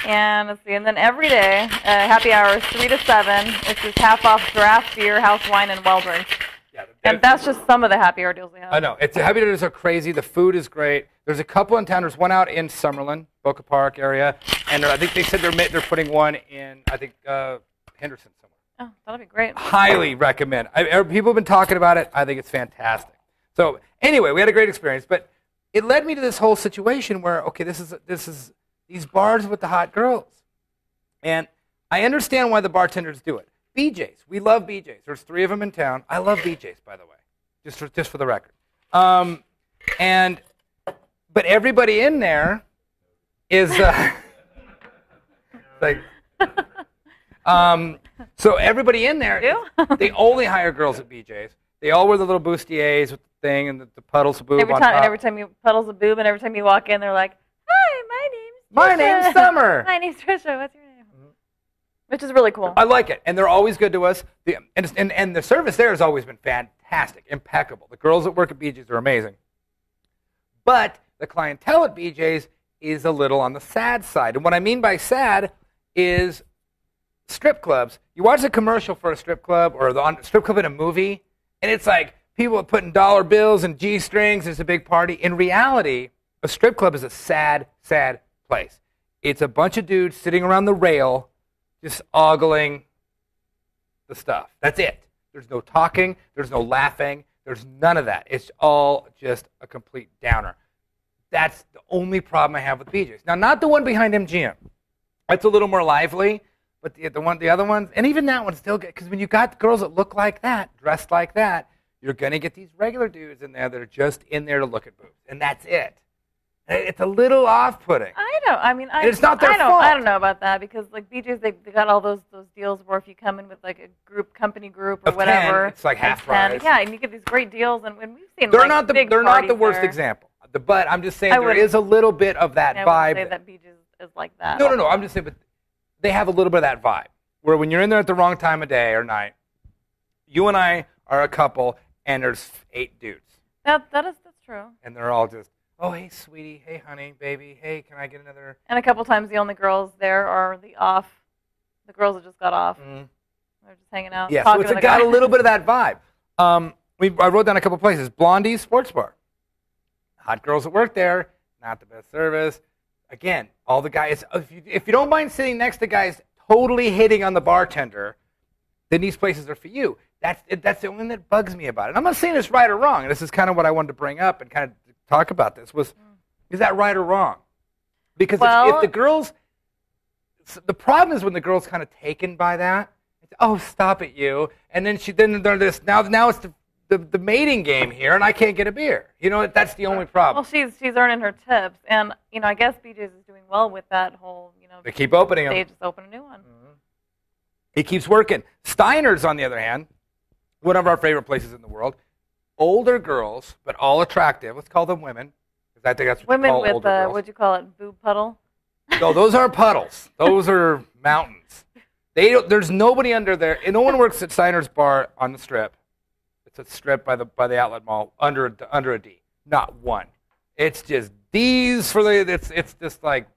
S3: And let's see, and then every day, happy hours 3 to 7. It's just half off draft beer, house wine, and Wellburn. Yeah, and that's just some of the happy hour deals we have.
S4: I know. The happy hours are crazy. The food is great. There's a couple in town. There's one out in Summerlin, Boca Park area, and I think they said they're putting one in, I think, Henderson somewhere.
S3: Oh, that'll be great. Highly
S4: recommend. People have been talking about it. I think it's fantastic. So anyway, we had a great experience, but it led me to this whole situation where, okay, this is these bars with the hot girls. And I understand why the bartenders do it. BJ's. We love BJ's. There's 3 of them in town. I love BJ's, by the way, just for the record. But everybody in there is like, so everybody in there, they only hire girls at BJ's. They all wear the little bustiers with the thing and the puddles of boob on top.
S3: And every time you puddles of boob, and every time you walk in, they're like, "Hi,
S4: my name's Summer.
S3: My name's Trisha. What's your name?" Which is really cool.
S4: I like it, and they're always good to us. And the service there has always been fantastic, impeccable. The girls that work at BJ's are amazing. But the clientele at BJ's is a little on the sad side. And what I mean by sad is strip clubs. You watch a commercial for a strip club or the strip club in a movie, and it's like people are putting dollar bills and G-strings. It's a big party. In reality, a strip club is a sad, sad place. It's a bunch of dudes sitting around the rail just ogling the stuff. That's it. There's no talking. There's no laughing. There's none of that. It's all just a complete downer. That's the only problem I have with BJ's. Now, not the one behind MGM. That's a little more lively, but the other ones, and even that one's still good, because when you got girls that look like that, dressed like that, you're going to get these regular dudes in there that are just in there to look at boobs, and that's it. It's a little off-putting.
S3: I know. I mean,
S4: it's not their fault.
S3: I don't know about that, because like BJ's, they got all those deals where if you come in with like a company group or whatever,
S4: 10, it's like half price.
S3: Yeah, and you get these great deals, and we've seen
S4: they're
S3: like
S4: not the
S3: big
S4: they're not the
S3: parties
S4: worst
S3: there.
S4: example. But I'm just saying there is a little bit of that
S3: I
S4: vibe.
S3: wouldn't say that BJ's is like that.
S4: No. I'm just saying, but they have a little bit of that vibe where when you're in there at the wrong time of day or night, you and I are a couple, and there's 8 dudes.
S3: That's true.
S4: And they're all just, oh, hey, sweetie, hey, honey, baby, hey, can I get another?
S3: And a couple times the only girls there are the girls that just got off.
S4: Mm-hmm.
S3: They're just hanging out.
S4: Yeah, so it's got a little bit of that vibe. I wrote down a couple places. Blondie's Sports Bar. Hot girls that work there, not the best service. Again, all the guys, if you don't mind sitting next to guys totally hitting on the bartender, then these places are for you. That's the only thing that bugs me about it. And I'm not saying it's right or wrong. And this is kind of what I wanted to bring up and kind of talk about this is that right or wrong? Because if the girls, the problem is when the girl's kind of taken by that. It's, oh, stop it, you. And then now it's the mating game here, and I can't get a beer. You know, that's the only problem.
S3: Well, she's earning her tips, and I guess BJ's is doing well with that whole
S4: They keep opening them.
S3: They just open a new one.
S4: Mm-hmm. It keeps working. Steiner's, on the other hand, one of our favorite places in the world. Older girls, but all attractive. Let's call them women, because I think that's what
S3: women
S4: you call
S3: with
S4: older girls.
S3: what'd you call it? Boob puddle.
S4: No, those aren't puddles. Those are mountains. There's nobody under there. And no one works at Steiner's bar on the Strip. It's a strip by the outlet mall under a D. Not one. It's just D's for the. It's just like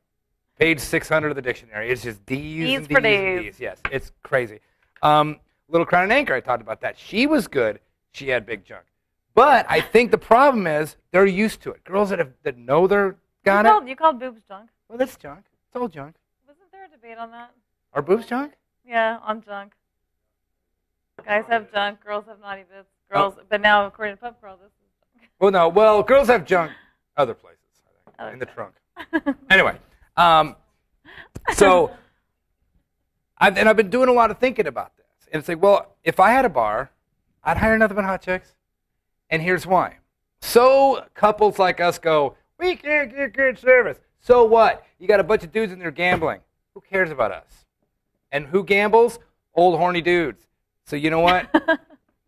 S4: page 600 of the dictionary. It's just D's and D's and D's. Yes, it's crazy. Little Crown and Anchor, I talked about that. She was good. She had big junk. But I think the problem is they're used to it. Girls that know they're got it.
S3: You called boobs junk.
S4: Well, that's junk. It's all junk.
S3: Wasn't there a debate on that?
S4: Are boobs junk?
S3: Yeah, on junk. Guys have junk. Girls have naughty bits. Girls, but now according to Pub Crawl, this is junk.
S4: Well, no. Well, girls have junk other places. I think, in the trunk. Anyway, so I've been doing a lot of thinking about this, and it's like, well, if I had a bar, I'd hire nothing but hot chicks, and here's why. So couples like us go, we can't get good service. So what? You got a bunch of dudes in there gambling. Who cares about us? And who gambles? Old horny dudes. So you know what?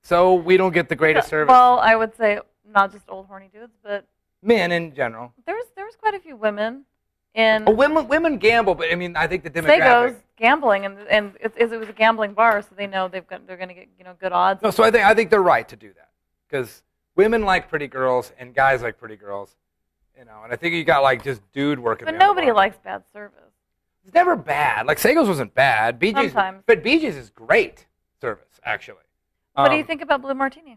S4: So we don't get the greatest service.
S3: Well, I would say not just old horny dudes, but
S4: men in general.
S3: There was quite a few women in.
S4: Oh, women gamble, but I mean, I think the demographic.
S3: Sagos gambling, and it was a gambling bar, so they know they're going to get good odds.
S4: No, so I think they're right to do that because women like pretty girls and guys like pretty girls, and I think you got like just dude working.
S3: But nobody likes bad service.
S4: It's never bad. Like Sagos wasn't bad. BJ's,
S3: sometimes.
S4: But BJ's is great service actually.
S3: What do you think about Blue Martini?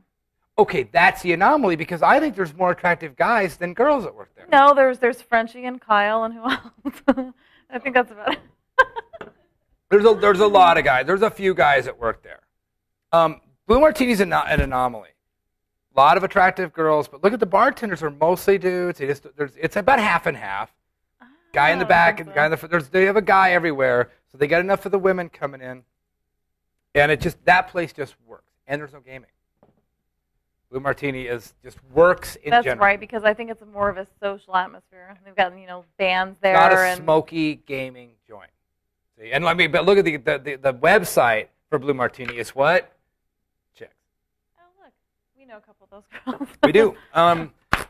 S4: Okay, that's the anomaly because I think there's more attractive guys than girls that work there.
S3: No, there's Frenchie and Kyle and who else? I think that's about it.
S4: There's a lot of guys. There's a few guys that work there. Blue Martini's an anomaly. A lot of attractive girls, but look at the bartenders are mostly dudes. It's about half and half. Guy in the back and guy in the front. They have a guy everywhere, so they got enough for the women coming in, and that place just works. And there's no gaming. Blue Martini just works in general. That's
S3: right, because I think it's more of a social atmosphere. They've got bands there.
S4: Not a smoky gaming joint. See, and but look at the website for Blue Martini is what? Chicks.
S3: Oh look, we know a couple of those girls.
S4: We do.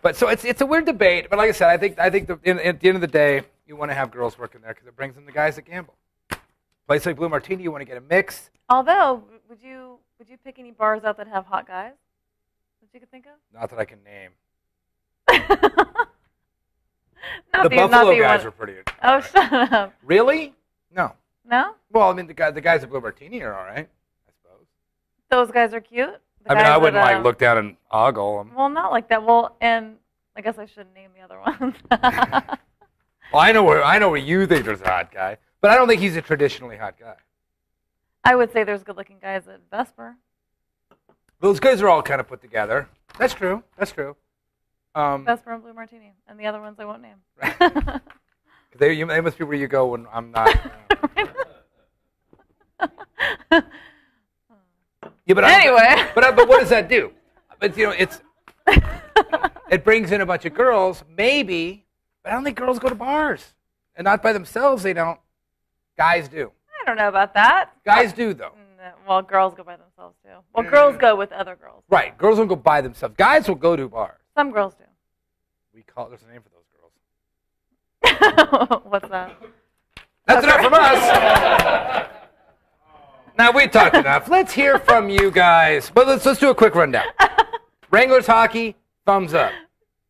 S4: But so it's a weird debate. But like I said, I think at the end of the day, you want to have girls working there because it brings in the guys that gamble. Place like Blue Martini, you want to get a mix.
S3: Although, would you pick any bars out that have hot guys that you could think of?
S4: Not that I can name.
S3: The
S4: Buffalo guys are pretty good.
S3: Oh, shut up.
S4: Really? No.
S3: No?
S4: Well, I mean, the guys at Blue Martini are all right, I suppose.
S3: Those guys are cute?
S4: I wouldn't look down and ogle them.
S3: Well, not like that. Well, and I guess I shouldn't name the other ones.
S4: Well, I know where you think there's a hot guy, but I don't think he's a traditionally hot guy.
S3: I would say there's good-looking guys at Vesper.
S4: Those guys are all kind of put together. That's true. Vesper
S3: and Blue Martini, and the other ones I won't name.
S4: They must be where you go when I'm not. Yeah, but
S3: anyway.
S4: But what does that do? But it brings in a bunch of girls, maybe. But I don't think girls go to bars, and not by themselves. They don't. Guys do.
S3: I don't know about that.
S4: Guys do though.
S3: Well, girls go by themselves too. Well, girls go with other girls.
S4: Right. Girls don't go by themselves. Guys will go to bars.
S3: Some girls do.
S4: There's a name for those girls.
S3: What's that?
S4: That's enough from us. Now we talked enough. Let's hear from you guys. But let's do a quick rundown. Wranglers hockey, thumbs up.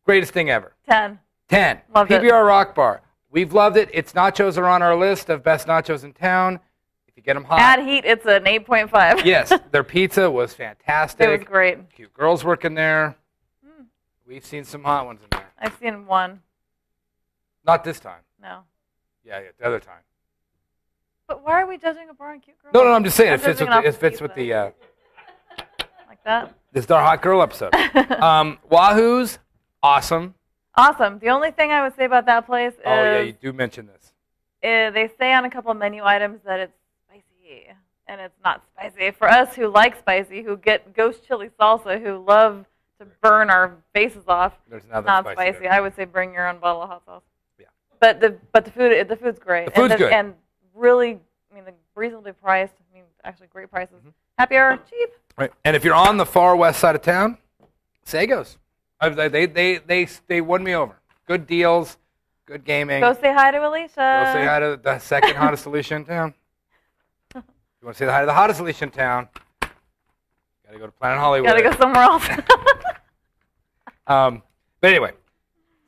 S4: Greatest thing ever.
S3: 10.
S4: 10.
S3: Loved it.
S4: PBR Rock Bar. We've loved it. Its nachos are on our list of best nachos in town. If you get them hot.
S3: Add heat, it's an 8.5.
S4: Yes, their pizza was fantastic.
S3: It was great.
S4: Cute girls working there. We've seen some hot ones in there.
S3: I've seen one.
S4: Not this time.
S3: No.
S4: Yeah, the other time.
S3: But why are we judging a bar on cute girls?
S4: No, I'm just saying it fits with the
S3: like that.
S4: This is our hot girl episode. Wahoo's awesome.
S3: Awesome. The only thing I would say about that place is...
S4: Oh, yeah, you do mention this.
S3: They say on a couple of menu items that it's spicy. and it's not spicy. For us who like spicy, who get ghost chili salsa, who love to burn our faces off,
S4: There's
S3: it's
S4: nothing
S3: not
S4: spicy
S3: spicy.
S4: there.
S3: I would say bring your own bottle of hot sauce.
S4: Yeah.
S3: But the food's great.
S4: The food's good.
S3: And really, I mean, the reasonably priced. I mean, actually great prices. Happy hour, cheap.
S4: Right. And if you're on the far west side of town, Sagos. They won me over. Good deals, good gaming.
S3: Go say hi to Alicia.
S4: Go say hi to the second hottest Alicia in town. You want to say hi to the hottest Alicia in town? Got to go to Planet Hollywood.
S3: Gotta go somewhere else.
S4: But anyway,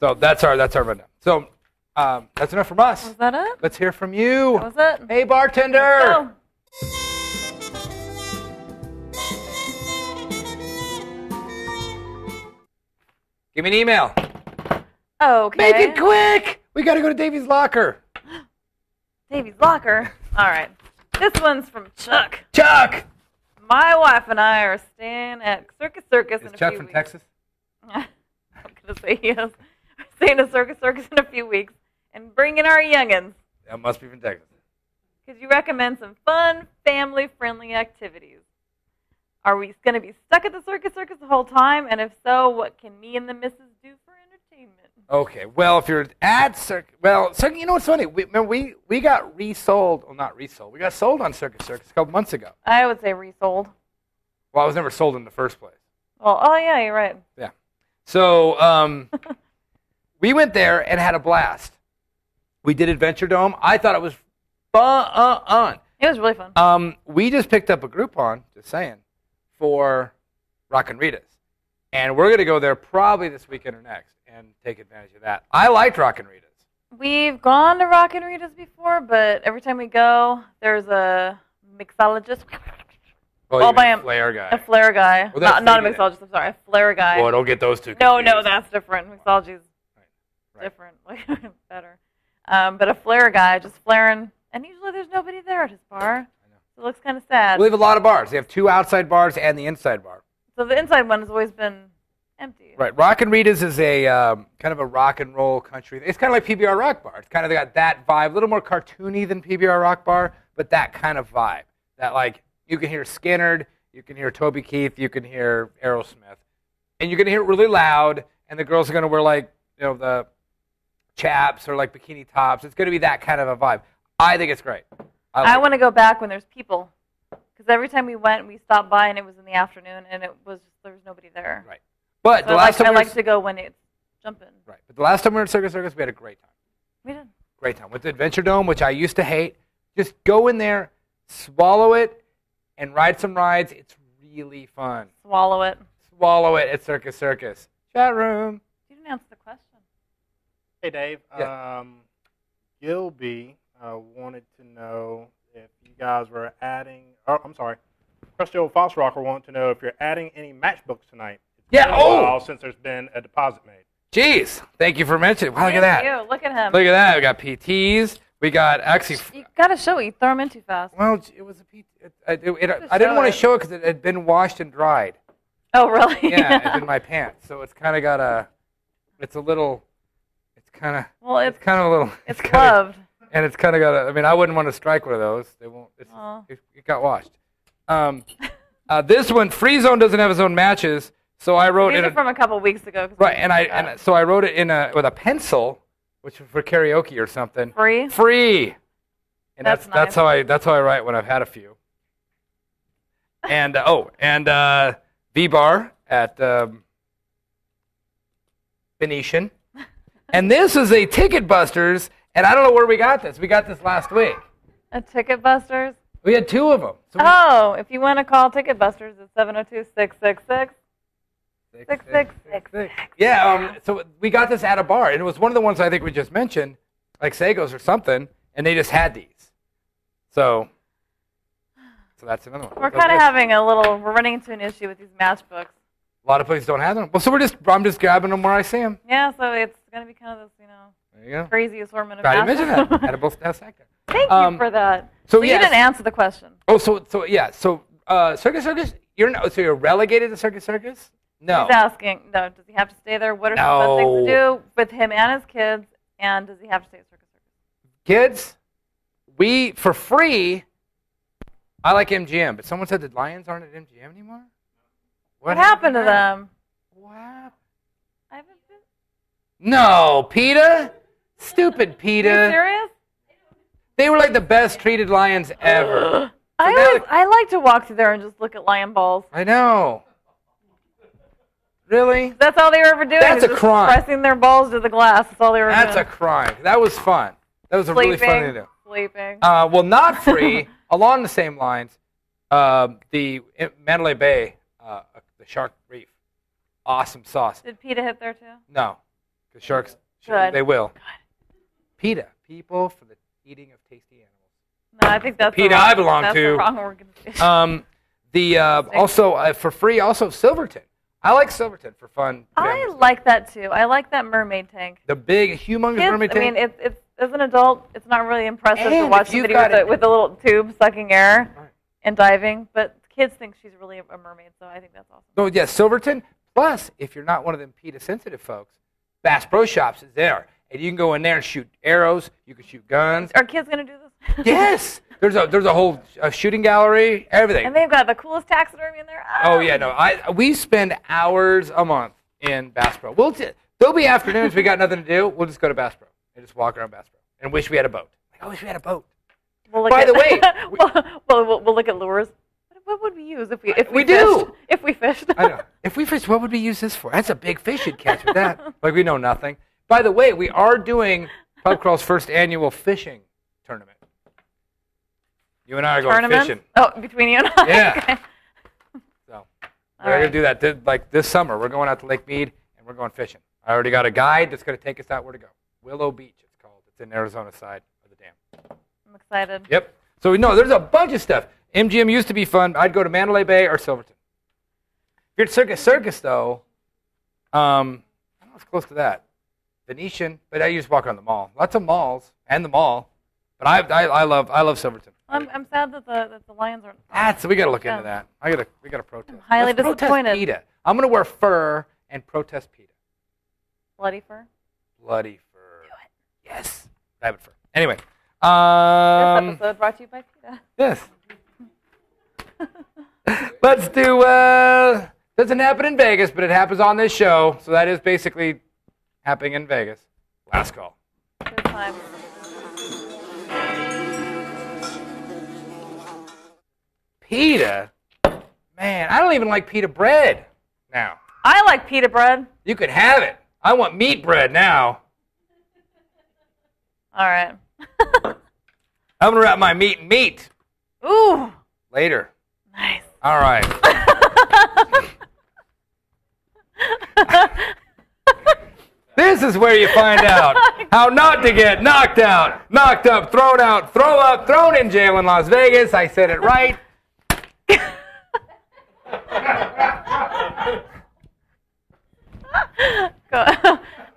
S4: so that's our rundown. So that's enough from us.
S3: Was that it?
S4: Let's hear from you.
S3: That was it.
S4: Hey, bartender.
S3: Go.
S4: Give me an email.
S3: Okay.
S4: Make it quick. We got to go to Davey's locker.
S3: Davey's locker. All right. This one's from Chuck.
S4: Chuck.
S3: My wife and I are staying at Circus
S4: Is
S3: in a few weeks.
S4: Chuck from Texas?
S3: I'm going to say he is. We're staying at Circus in a few weeks and bringing our youngins.
S4: That must be from Texas.
S3: Could you recommend some fun, family-friendly activities? Are we going to be stuck at the Circus the whole time? And if so, what can me and the missus do for entertainment?
S4: Okay, well, if you're at Circus, you know what's funny? We got resold, well, not resold. We got sold on Circus a couple months ago.
S3: I would say resold.
S4: Well, I was never sold in the first place.
S3: Well, oh yeah, you're right.
S4: Yeah. So we went there and had a blast. We did Adventure Dome. I thought it was fun.
S3: It was really fun.
S4: We just picked up a Groupon, just saying, for Rock and Rita's. And we're going to go there probably this weekend or next and take advantage of that. I liked Rock and Rita's.
S3: We've gone to Rock and Rita's before, but every time we go, there's a mixologist.
S4: Oh,
S3: All by
S4: a flare guy.
S3: A flare guy.
S4: Well, that's
S3: not a
S4: thinking
S3: mixologist, I'm sorry. A flare guy.
S4: Well, don't get those two
S3: No,
S4: confused.
S3: that's different. Mixology's
S4: Right.
S3: different. Better. But a flare guy, just flaring. And usually there's nobody there at his bar. So it looks kind of sad.
S4: We have a lot of bars. They have 2 outside bars and the inside bar.
S3: So the inside one has always been empty.
S4: Right. Rock and Rita's is a kind of a rock and roll country. It's kind of like PBR Rock Bar. It's kind of got that vibe, a little more cartoony than PBR Rock Bar, but that kind of vibe. That like you can hear Skinnerd, you can hear Toby Keith, you can hear Aerosmith, and you're gonna hear it really loud. And the girls are gonna wear like the chaps or like bikini tops. It's gonna be that kind of a vibe. I think it's great.
S3: I want to go back when there's people. Because every time we went, we stopped by and it was in the afternoon and there was nobody there.
S4: Right. But
S3: So
S4: the last time
S3: I
S4: we
S3: like to go when it's jumping.
S4: Right. But the last time we were at Circus, we had a great time.
S3: We did.
S4: Great time. With the Adventure Dome, which I used to hate, just go in there, swallow it, and ride some rides. It's really fun.
S3: Swallow it.
S4: Swallow it at Circus. Chat room.
S3: You didn't answer the question.
S5: Hey, Dave.
S4: Yeah.
S5: Gilby wanted to know if you guys were adding. Oh, I'm sorry. Crusty Old Fox Rocker wanted to know if you're adding any matchbooks tonight. It's
S4: Yeah,
S5: been a while since there's been a deposit made.
S4: Jeez. Thank you for mentioning. Wow, look at
S3: Thank
S4: that.
S3: you. Look at him.
S4: Look at that. We got PTs. We got actually.
S3: You got to show it. You throw them in too fast.
S4: Well, it was a PT. I didn't want to show it because it had been washed and dried.
S3: Oh, really?
S4: Yeah, it's in my pants. So it's kind of got a. It's a little. It's kind of.
S3: Well,
S4: It's kind of a little.
S3: it's
S4: kinda-
S3: loved.
S4: And it's kind of got a. I mean, I wouldn't want to strike one of those. They won't.
S3: Aw.
S4: It got washed. This one, Free Zone doesn't have its own matches, so I wrote
S3: These
S4: in
S3: are
S4: a,
S3: from a couple weeks ago. 'Cause
S4: right,
S3: we
S4: and
S3: forgot.
S4: so I wrote it in with a pencil, which was for karaoke or something.
S3: Free?
S4: Free. And
S3: That's
S4: that's
S3: nice.
S4: how I write when I've had a few. And V Bar at Venetian, and this is a Ticket Busters, and I don't know where we got this. We got this last week.
S3: A Ticket Busters?
S4: We had 2 of them. So
S3: Oh, if you want to call Ticket Busters, it's 702-666-6666.
S4: Yeah, so we got this at a bar, and it was one of the ones I think we just mentioned, like Sagos or something, and they just had these. So that's another one.
S3: We're kind of we're running into an issue with these matchbooks.
S4: A lot of places don't have them. Well, so I'm just grabbing them where I see them.
S3: Yeah, so it's going to be kind of this,
S4: There you go.
S3: crazy assortment of
S4: I didn't mention
S3: matches.
S4: that. Had a both sector.
S3: Thank you for that.
S4: so
S3: you
S4: yes.
S3: didn't answer the question.
S4: Oh, so Circus. You're relegated to Circus. No.
S3: He's asking, does he have to stay there? What are some fun things to do with him and his kids? And does he have to stay at Circus?
S4: Kids, we for free I like MGM, but someone said the Lions aren't at MGM anymore?
S3: What happened to them?
S4: What happened?
S3: I haven't been.
S4: No, PETA? Stupid PETA.
S3: Are you serious?
S4: They were like the best treated lions ever.
S3: I like to walk through there and just look at lion balls.
S4: I know. Really?
S3: That's all they were ever doing.
S4: That's a
S3: just
S4: crime.
S3: Pressing their balls to the glass. That's all they were doing.
S4: That's a crime. That was fun. That was a really fun thing to do.
S3: Sleeping.
S4: Well, not free. Along the same lines, the Mandalay Bay, the shark reef, awesome sauce.
S3: Did PETA hit there too?
S4: No, the sharks.
S3: Good.
S4: They will.
S3: Good.
S4: PETA, people for the eating of tasty animals.
S3: No, I think that's
S4: PETA I belong
S3: that's
S4: to.
S3: the wrong organization.
S4: Also for free, also Silverton. I like Silverton for fun.
S3: I like that too. I like that mermaid tank.
S4: The big, humongous mermaid tank.
S3: I mean, it's as an adult, it's not really impressive to
S4: And
S3: watch
S4: if you've
S3: somebody
S4: got
S3: with a little tube sucking air
S4: Right.
S3: and diving. But kids think she's really a mermaid, so I think that's awesome.
S4: Oh, yeah, Silverton. Plus, if you're not one of them PETA-sensitive folks, Bass Pro Shops is there. And you can go in there and shoot arrows. You can shoot guns.
S3: Are kids going to do this?
S4: Yes. There's a whole shooting gallery, everything.
S3: And they've got the coolest taxidermy in there.
S4: Oh, yeah, no. We spend hours a month in Bass Pro. There'll be afternoons we got nothing to do. We'll just go to Bass Pro and just walk around Bass Pro and wish we had a boat. I wish we had a boat. By the way,
S3: we'll look at lures. What would we use if we
S4: do.
S3: fished? If we fished.
S4: I know. If we fished, what would we use this for? That's a big fish you'd catch with that. Like we know nothing. By the way, we are doing Pub Crawl's first annual fishing tournament. You and I are going fishing.
S3: Oh, between you and I?
S4: Yeah.
S3: Okay.
S4: So we're going to do that. Like this summer, we're going out to Lake Mead, and we're going fishing. I already got a guide that's going to take us out where to go. Willow Beach, it's called. It's in the Arizona side of the dam.
S3: I'm excited.
S4: Yep. So, no, there's a bunch of stuff. MGM used to be fun. I'd go to Mandalay Bay or Silverton. If you're at Circus, though, I don't know what's close to that. Venetian, but I just walk around the mall. Lots of malls and the mall. But I love Silverton.
S3: I'm sad that the Lions aren't.
S4: So we got to look into that. We got to protest.
S3: I'm highly
S4: Let's
S3: disappointed.
S4: Protest PETA. I'm going to wear fur and protest PETA.
S3: Bloody fur.
S4: Bloody fur.
S3: Do it.
S4: Yes. Rabbit fur. Anyway.
S3: This episode brought to you by PETA.
S4: Yes. Let's do, doesn't happen in Vegas, but it happens on this show. So that is basically happening in Vegas. Last call.
S3: Good time.
S4: Pita? Man, I don't even like pita bread now.
S3: I like pita bread.
S4: You could have it. I want meat bread now.
S3: All right.
S4: I'm going to wrap my meat in meat.
S3: Ooh.
S4: Later.
S3: Nice.
S4: All right. This is where you find out how not to get knocked out, knocked up, thrown out, throw up, thrown in jail in Las Vegas. I said it right.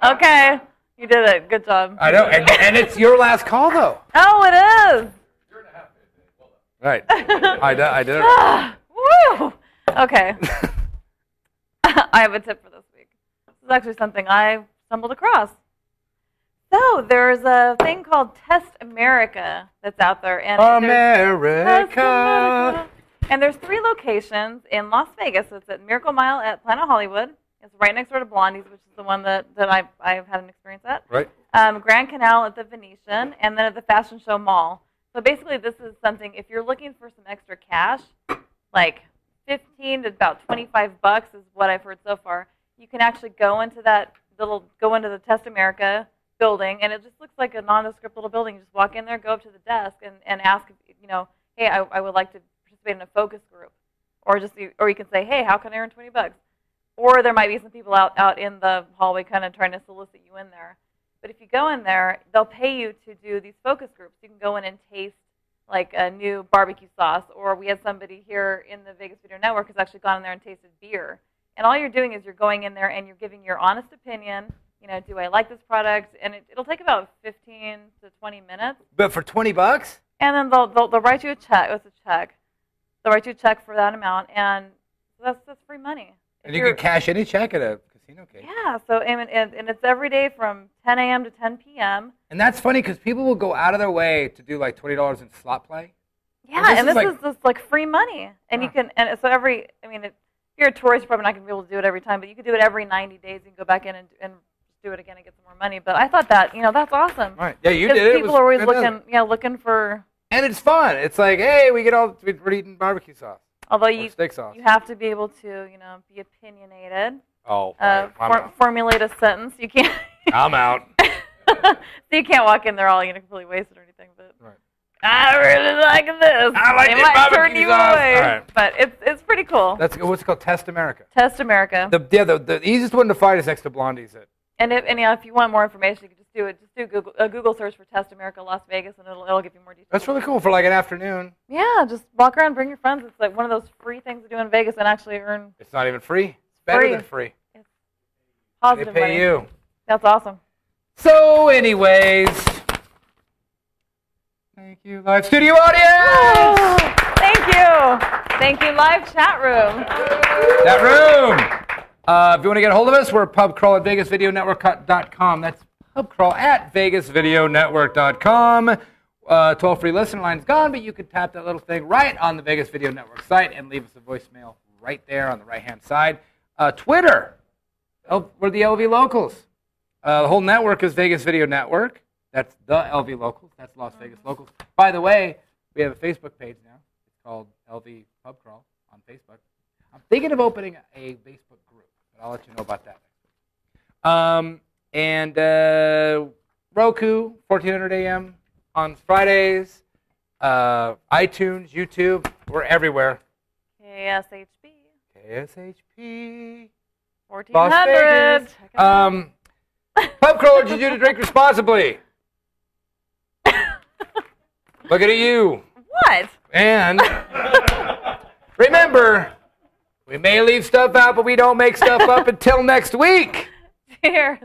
S3: Okay. You did it. Good job.
S4: I know, and it's your last call, though.
S3: Oh, it is.
S4: Right. I did it.
S3: Woo! Okay. I have a tip for this week. This is actually something I stumbled across. So there's a thing called Test America that's out there, and
S4: America.
S3: And there's 3 locations in Las Vegas. It's at Miracle Mile at Planet Hollywood. It's right next door to Blondie's, which is the one that I've had an experience at.
S4: Right.
S3: Grand Canal at the Venetian, and then at the Fashion Show Mall. So basically, this is something, if you're looking for some extra cash, like 15 to about $25 is what I've heard so far, you can actually go into the Test America building, and it just looks like a nondescript little building. You just walk in there, go up to the desk, and ask, hey, I would like to participate in a focus group, or you can say, hey, how can I earn $20? Or there might be some people out in the hallway kind of trying to solicit you in there. But if you go in there, they'll pay you to do these focus groups. You can go in and taste like a new barbecue sauce, or we had somebody here in the Vegas Video Network who's actually gone in there and tasted beer. And all you're doing is you're going in there and you're giving your honest opinion. Do I like this product? And it'll take about 15 to 20 minutes.
S4: But for $20?
S3: And then they'll write you a check. It's a check. They'll write you a check for that amount, and that's free money.
S4: And you can cash any check at a casino case.
S3: Yeah, so and it's every day from 10 a.m. to 10 p.m.
S4: And that's funny because people will go out of their way to do like $20 in slot play.
S3: Yeah, and this is just like free money, and you can, and so if you're a tourist, you're probably not going to be able to do it every time, but you could do it every 90 days. You can go back in and do it again and get some more money. But I thought that, that's awesome.
S4: Right. Yeah, you did it.
S3: People are always looking for.
S4: And it's fun. It's like, hey, we're eating barbecue sauce.
S3: Although you
S4: steak sauce.
S3: You have to be able to, be opinionated.
S4: Oh, right.
S3: Formulate a sentence. You can't.
S4: I'm out.
S3: So you can't walk in there all completely wasted or anything. But
S4: right.
S3: I really like this.
S4: I like
S3: it
S4: this
S3: might turn
S4: barbecue
S3: you
S4: sauce.
S3: away.
S4: Right.
S3: But it's pretty cool.
S4: That's what's it called. Test America.
S3: Test America.
S4: The easiest one to find is next to Blondie's.
S3: And if you want more information, you can just do it. Just do a Google search for Test America Las Vegas, and it'll give you more details.
S4: That's really cool for like an afternoon.
S3: Yeah, just walk around, bring your friends. It's like one of those free things to do in Vegas and actually earn.
S4: It's not even free. It's better than free.
S3: It's positive
S4: they pay
S3: money.
S4: you.
S3: That's awesome.
S4: So, anyways, thank you, live studio audience.
S3: Thank you, live chat room.
S4: That room. If you want to get a hold of us, we're pubcrawl at vegasvideonetwork.com. That's pubcrawl at vegasvideonetwork.com. Toll-free listener line's gone, but you can tap that little thing right on the Vegas Video Network site and leave us a voicemail right there on the right-hand side. Twitter, we're the LV Locals. The whole network is Vegas Video Network. That's the LV Locals. That's Las Vegas Locals. By the way, we have a Facebook page now. It's called LV Pub Crawl on Facebook. I'm thinking of opening a Facebook group, but I'll let you know about that. And Roku, 1400 AM on Fridays. iTunes, YouTube. We're everywhere.
S3: KSHP.
S4: KSHP.
S3: 1400.
S4: Pub Crawl urges you to drink responsibly. Looking at you.
S3: What?
S4: And remember, we may leave stuff out, but we don't make stuff up until next week.
S3: Cheers.